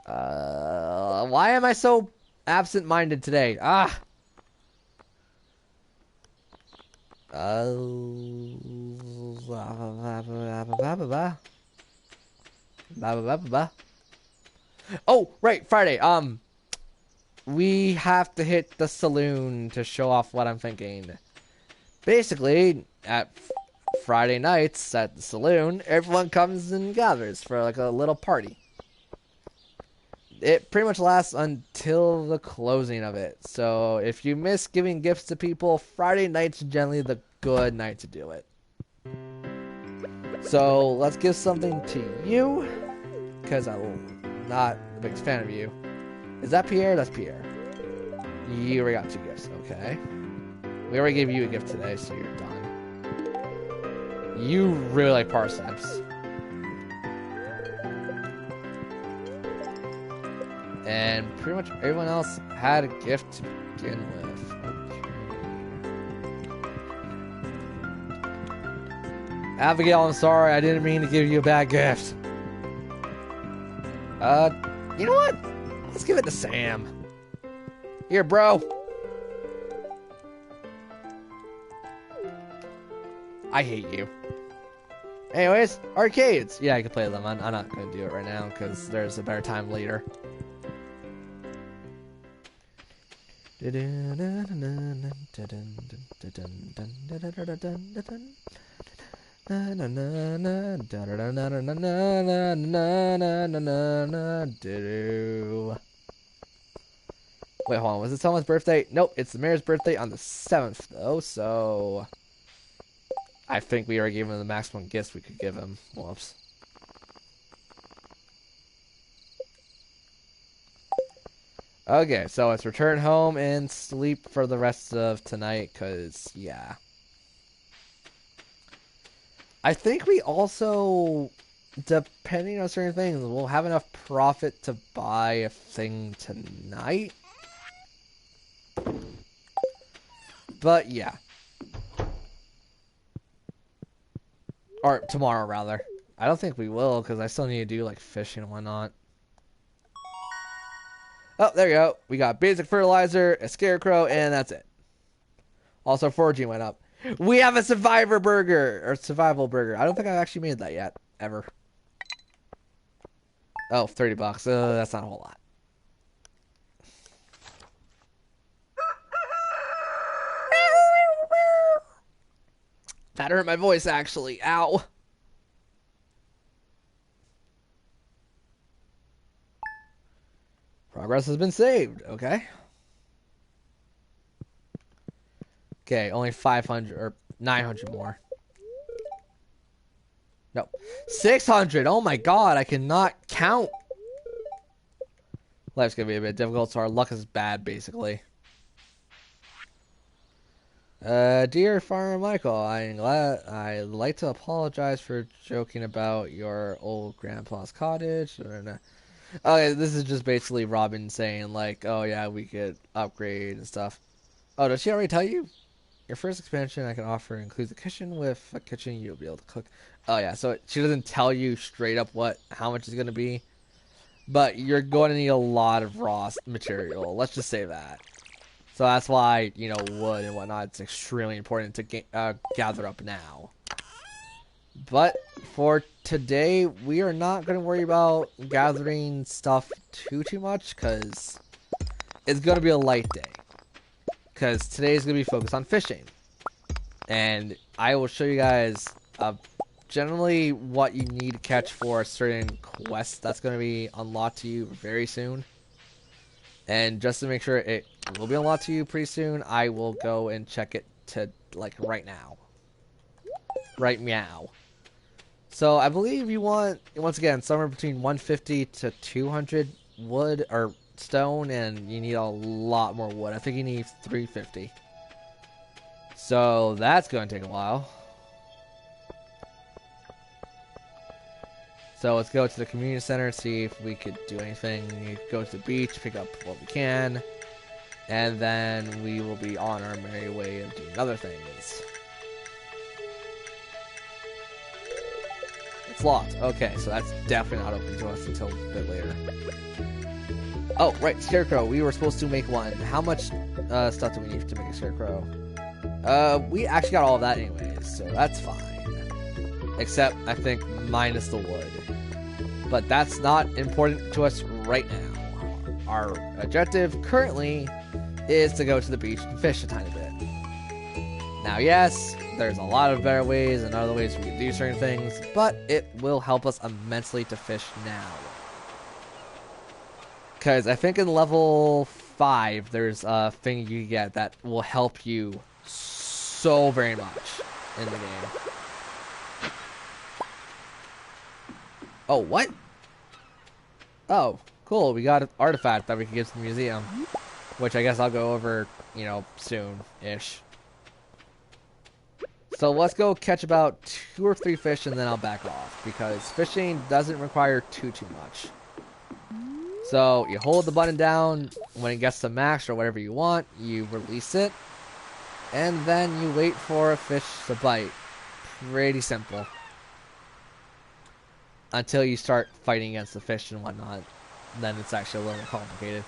Why am I so absent-minded today? Ah! Oh, right, Friday. We have to hit the saloon to show off what I'm thinking. Basically, at Friday nights at the saloon, everyone comes and gathers for like a little party. It pretty much lasts until the closing of it. So if you miss giving gifts to people, Friday night's generally the good night to do it. So let's give something to you, because I'm not a big fan of you. Is that Pierre? That's Pierre. You already got 2 gifts. Okay. We already gave you a gift today, so you're done. You really like parsnips. And pretty much everyone else had a gift to begin with. Okay. Abigail, I'm sorry. I didn't mean to give you a bad gift. You know what? Let's give it to Sam. Here, bro. I hate you. Anyways, arcades. Yeah, I can play them. I'm not going to do it right now because there's a better time later. Wait, hold on. Was it someone's birthday? Nope, it's the mayor's birthday on the 7th, though, so I think we already gave him the maximum gifts we could give him. Whoops. Okay, so let's return home and sleep for the rest of tonight, because, yeah. I think we also, depending on certain things, we'll have enough profit to buy a thing tonight. But, yeah. Or tomorrow, rather. I don't think we will, because I still need to do, like, fishing and whatnot. Oh, there you go. We got basic fertilizer, a scarecrow, and that's it. Also, foraging went up. We have a survivor burger, or survival burger. I don't think I've actually made that yet, ever. Oh, $30. That's not a whole lot. That hurt my voice, actually. Ow. Progress has been saved. Okay. Okay, only 500 or 900 more. No. 600. Oh my god, I cannot count. Life's gonna be a bit difficult, so our luck is bad, basically. Dear Farmer Michael, I'd like to apologize for joking about your old grandpa's cottage. Okay, this is just basically Robin saying, like, oh yeah, we could upgrade and stuff. Oh, did she already tell you? Your first expansion I can offer includes a kitchen. With a kitchen, you'll be able to cook. Oh yeah, so she doesn't tell you straight up how much it's going to be. But you're going to need a lot of raw material. Let's just say that. So that's why, you know, wood and whatnot, it's extremely important to gather up now. But for today, we are not going to worry about gathering stuff too much, because it's going to be a light day. Because today is going to be focused on fishing. And I will show you guys generally what you need to catch for a certain quest that's going to be unlocked to you very soon. And just to make sure it will be unlocked to you pretty soon, I will go and check it to, like, right now. Right, meow. So I believe you want, once again, somewhere between 150 to 200 wood or stone, and you need a lot more wood. I think you need 350. So that's going to take a while. So let's go to the community center, see if we could do anything. Go to the beach, pick up what we can, and then we will be on our merry way of doing other things. It's locked. Okay, so that's definitely not open to us until a bit later. Oh, right, scarecrow. We were supposed to make one. How much stuff do we need to make a scarecrow? We actually got all of that anyways, so that's fine. Except, I think, minus the wood. But that's not important to us right now. Our objective currently is to go to the beach and fish a tiny bit. Now, yes, there's a lot of better ways and other ways we can do certain things, but it will help us immensely to fish now. Because I think in level 5, there's a thing you get that will help you so very much in the game. Oh, what? Oh, cool. We got an artifact that we can give to the museum. Which I guess I'll go over, you know, soon-ish. So let's go catch about 2 or 3 fish and then I'll back off. Because fishing doesn't require too much. So you hold the button down. When it gets to max or whatever you want, you release it. And then you wait for a fish to bite. Pretty simple. Until you start fighting against the fish and whatnot. Then it's actually a little more complicated.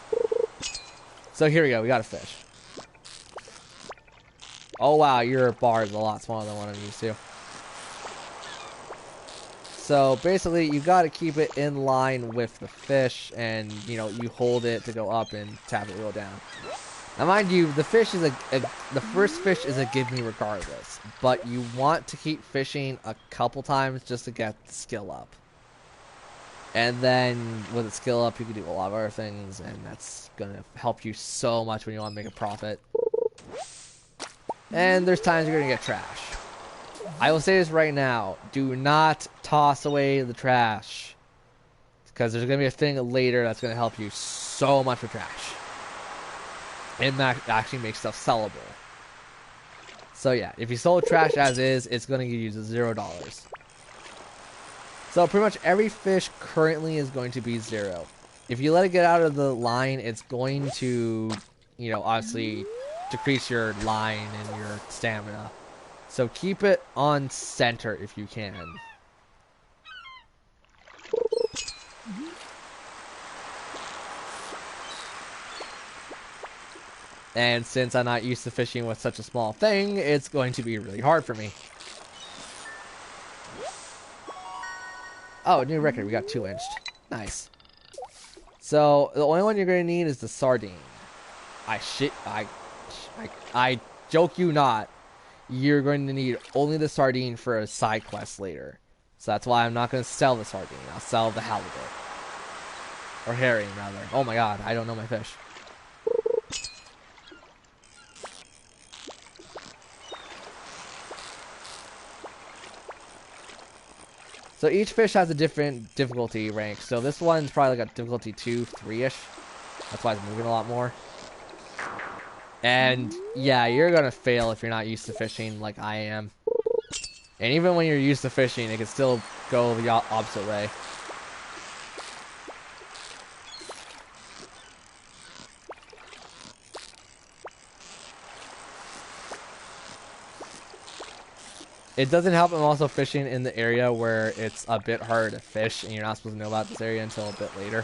So here we go, we got a fish. Oh wow, your bar is a lot smaller than what I'm used to. So basically, you got to keep it in line with the fish, and you know, you hold it to go up and tap it real down. Now mind you, the fish is the first fish is a give me regardless, but you want to keep fishing a couple times just to get the skill up. And then with the skill up, you can do a lot of other things, and that's going to help you so much when you want to make a profit. And there's times you're going to get trash. I will say this right now, do not toss away the trash. Because there's going to be a thing later that's going to help you so much with trash. It actually makes stuff sellable. So yeah, if you sold trash as is, it's going to give you $0. So pretty much every fish currently is going to be 0. If you let it get out of the line, it's going to, you know, obviously decrease your line and your stamina. So keep it on center if you can. And since I'm not used to fishing with such a small thing, it's going to be really hard for me. Oh, new record. We got 2-inched. Nice. So, the only one you're going to need is the sardine. I joke you not. You're going to need only the sardine for a side quest later. So that's why I'm not going to sell the sardine. I'll sell the halibut. Or herring, rather. Oh my god, I don't know my fish. So each fish has a different difficulty rank. So this one's probably like a difficulty 2, 3-ish. That's why it's moving a lot more. And yeah, you're gonna fail if you're not used to fishing like I am. And even when you're used to fishing, it can still go the opposite way. It doesn't help I'm also fishing in the area where it's a bit harder to fish and you're not supposed to know about this area until a bit later.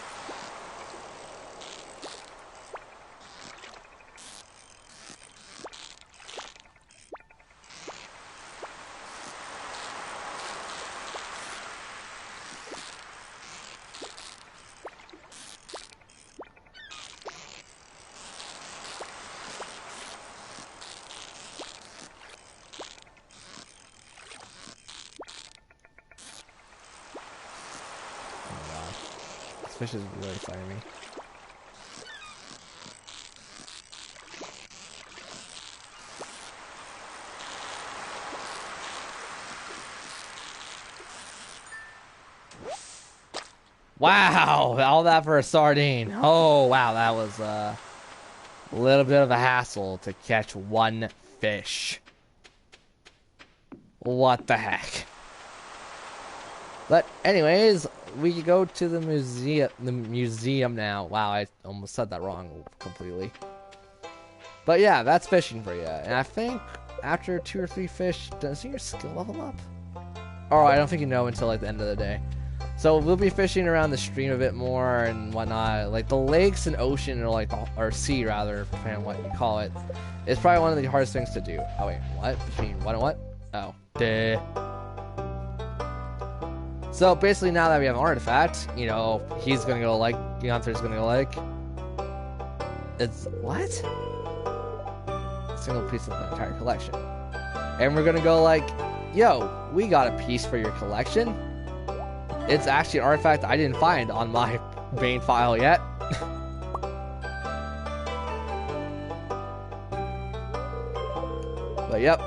This fish is really fighting me. Wow, all that for a sardine. Oh, wow, that was a little bit of a hassle to catch one fish. What the heck? But anyways, we could go to the museum now. Wow, I almost said that wrong completely. But yeah, that's fishing for you. And I think after 2 or 3 fish, doesn't your skill level up? Oh, I don't think you know until like the end of the day. So we'll be fishing around the stream a bit more and whatnot. Like the lakes and ocean, or like or sea rather, depending on what you call it, it's probably one of the hardest things to do. Oh wait, what? Between what and what? Oh, duh. So basically, now that we have an artifact, you know, he's gonna go like, Gunther's gonna go like, it's what? A single piece of the entire collection, and we're gonna go like, yo, we got a piece for your collection. It's actually an artifact I didn't find on my main file yet. But yep,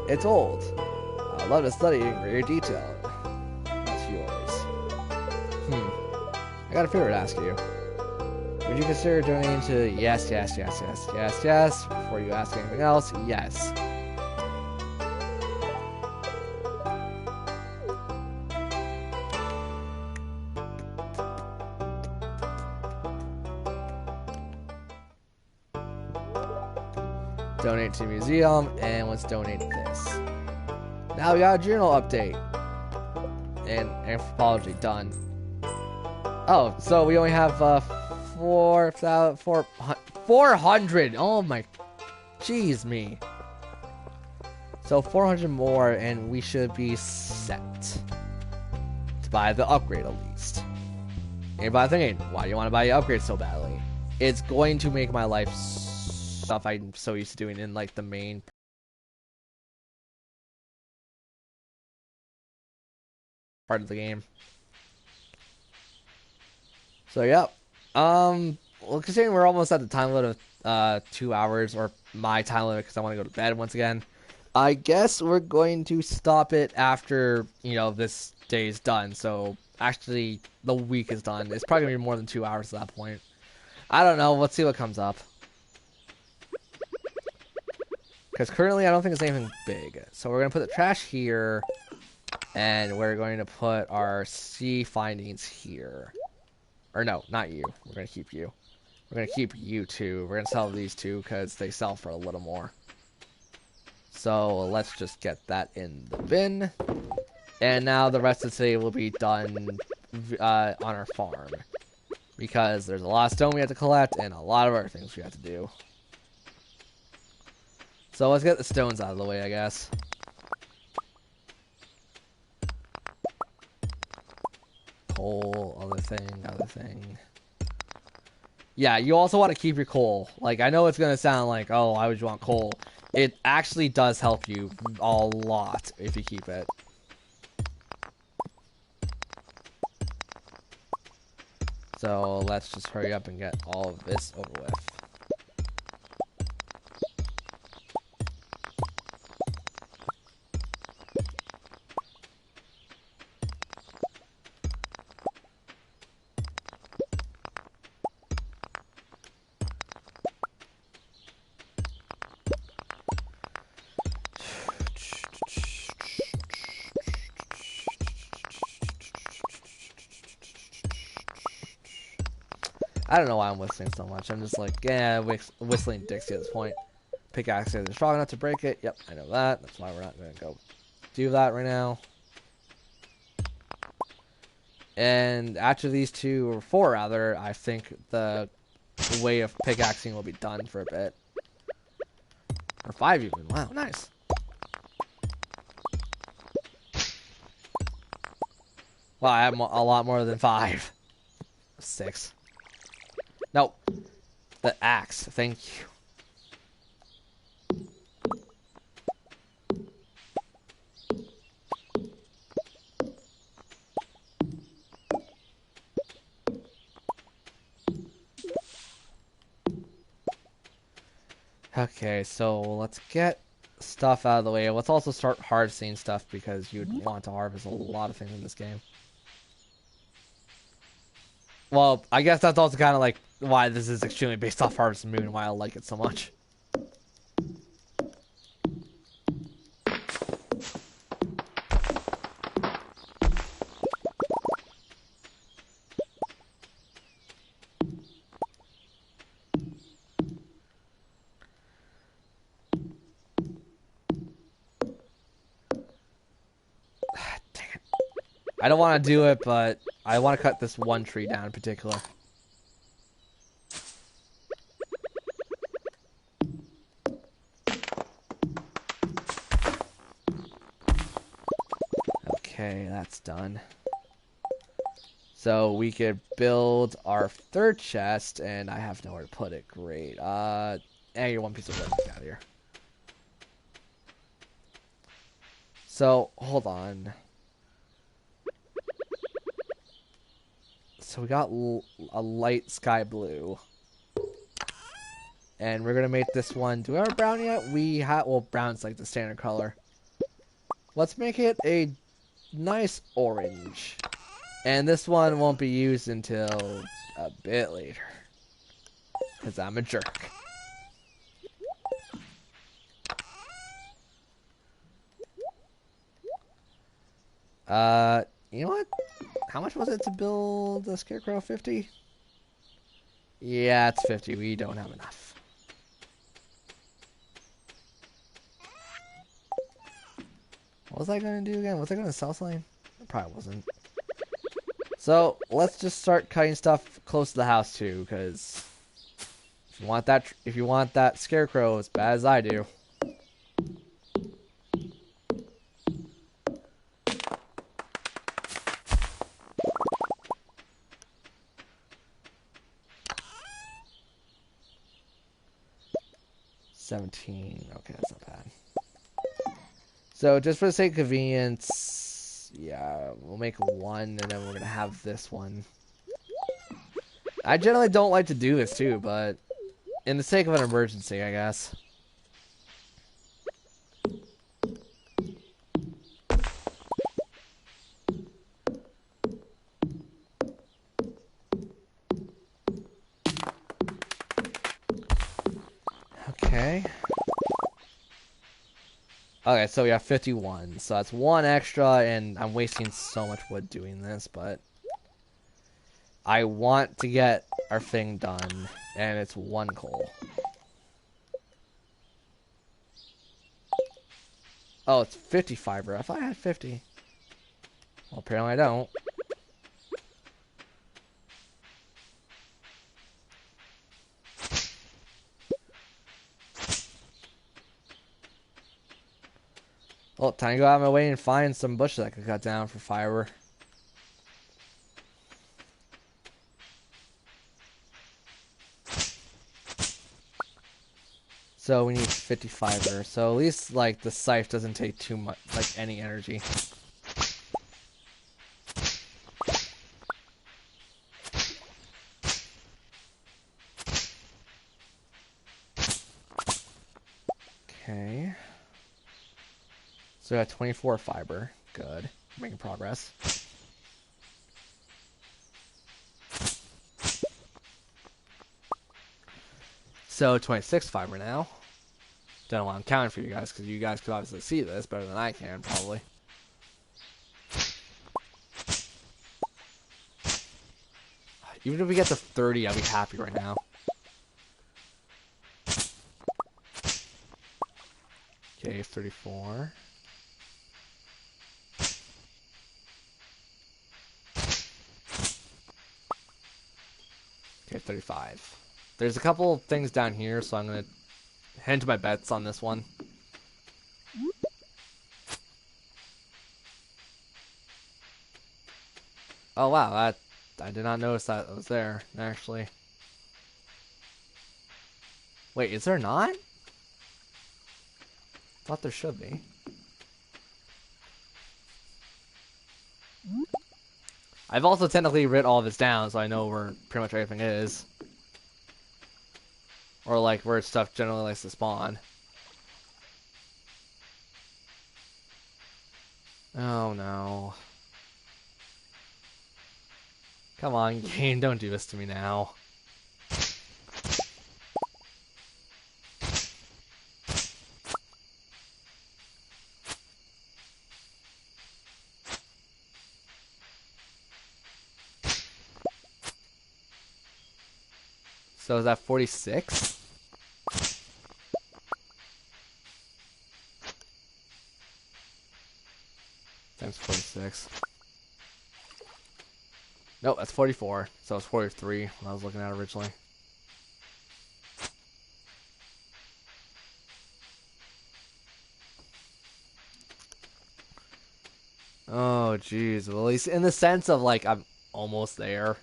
it's old. I love to study in greater detail. That's yours. I got a favor to ask you. Would you consider donating to yes before you ask anything else? Yes. Donate to museum, and let's donate this. Now we got a journal update. And anthropology done. Oh, so we only have 400. Oh my, jeez me. So 400 more, and we should be set to buy the upgrade at least. Anybody thinking, why do you want to buy the upgrade so badly? It's going to make my life stuff I'm so used to doing in like the main part of the game. So yeah, well, considering we're almost at the time limit of 2 hours, or my time limit because I want to go to bed once again, I guess we're going to stop it after, you know, this day is done. So actually the week is done. It's probably gonna be more than 2 hours at that point. I don't know, let's see what comes up. Because currently I don't think it's anything big. So we're going to put the trash here, and we're going to put our sea findings here. Or no, not you. We're going to keep you. We're going to keep you two. We're going to sell these two because they sell for a little more. So let's just get that in the bin. And now the rest of today will be done on our farm. Because there's a lot of stone we have to collect and a lot of other things we have to do. So let's get the stones out of the way, I guess. Coal, other thing. Yeah, you also want to keep your coal. Like, I know it's going to sound like, oh, why would you want coal? It actually does help you a lot if you keep it. So let's just hurry up and get all of this over with. I don't know why I'm whistling so much. I'm just like, yeah, whistling Dixie at this point. Pickaxe isn't strong enough to break it. Yep, I know that. That's why we're not going to go do that right now. And after these 2, or 4 rather, I think the way of pickaxing will be done for a bit. Or 5 even. Wow, nice. Wow, I have a lot more than 5. 6. No, the axe. Thank you. Okay, so let's get stuff out of the way. Let's also start harvesting stuff because you'd want to harvest a lot of things in this game. Well, I guess that's also kind of like why this is extremely based off Harvest Moon and why I like it so much. Dang it. I don't want to do it, but I want to cut this one tree down in particular. Okay, that's done. So we could build our third chest, and I have nowhere to put it. Great. Hey, you're one piece of wood. Get out of here. So, hold on. So we got a light sky blue. And we're going to make this one... Do we have a brown yet? We have... Well, brown's like the standard color. Let's make it a nice orange. And this one won't be used until a bit later. Because I'm a jerk. You know what? How much was it to build the Scarecrow? 50? Yeah, it's 50. We don't have enough. What was I going to do again? Was I going to sell something? It probably wasn't. So, let's just start cutting stuff close to the house too, because if you want that Scarecrow as bad as I do. $17. Okay, that's not bad. So, just for the sake of convenience, yeah, we'll make one, and then we're gonna have this one. I generally don't like to do this too, but in the sake of an emergency, I guess. Okay. Okay, so we have 51. So that's one extra, and I'm wasting so much wood doing this, but I want to get our thing done, and it's one coal. Oh, it's 50 fiber. I thought I had 50. Well, apparently I don't. Well, time to go out of my way and find some bushes I could cut down for fiber. So we need 50 fiber. So at least like the scythe doesn't take too much, like any energy. Okay. So we got 24 fiber. Good. Making progress. So 26 fiber now. Don't know why I'm counting for you guys, because you guys could obviously see this better than I can, probably. Even if we get to 30, I'll be happy right now. Okay, 34. Okay, 35. There's a couple things down here, so I'm going to head into my bets on this one. Oh, wow, I did not notice that was there, actually. Wait, is there not? Thought there should be. I've also technically written all of this down, so I know where pretty much everything is. Or, like, where stuff generally likes to spawn. Oh, no. Come on, game, don't do this to me now. So is that 46? Times 46. Nope, that's 44. So it's 43 when I was looking at it originally. Oh, jeez. Well, at least in the sense of, like, I'm almost there.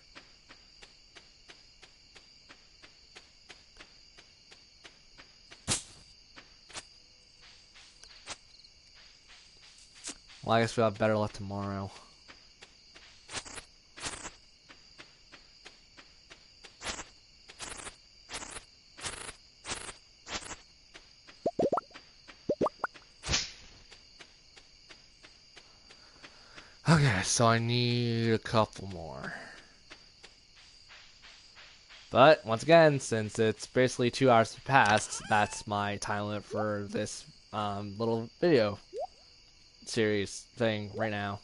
Well, I guess we'll have better luck tomorrow. Okay, so I need a couple more. But, once again, since it's basically 2 hours past, that's my time limit for this little video series thing right now.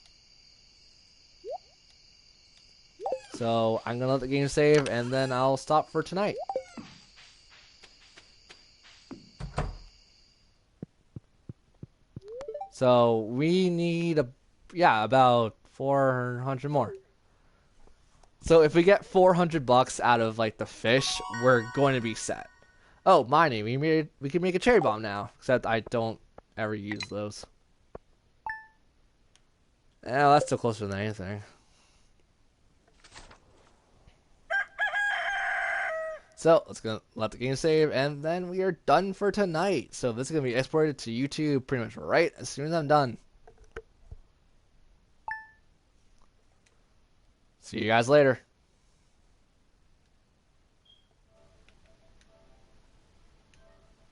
So, I'm gonna let the game save, and then I'll stop for tonight. So, we need, about 400 more. So if we get 400 bucks out of like the fish, we're going to be set. Oh, mining. We can make a cherry bomb now, except I don't ever use those. Yeah, that's still closer than anything. So let's go let the game save, and then we are done for tonight. So this is gonna be exported to YouTube pretty much right as soon as I'm done. See you guys later.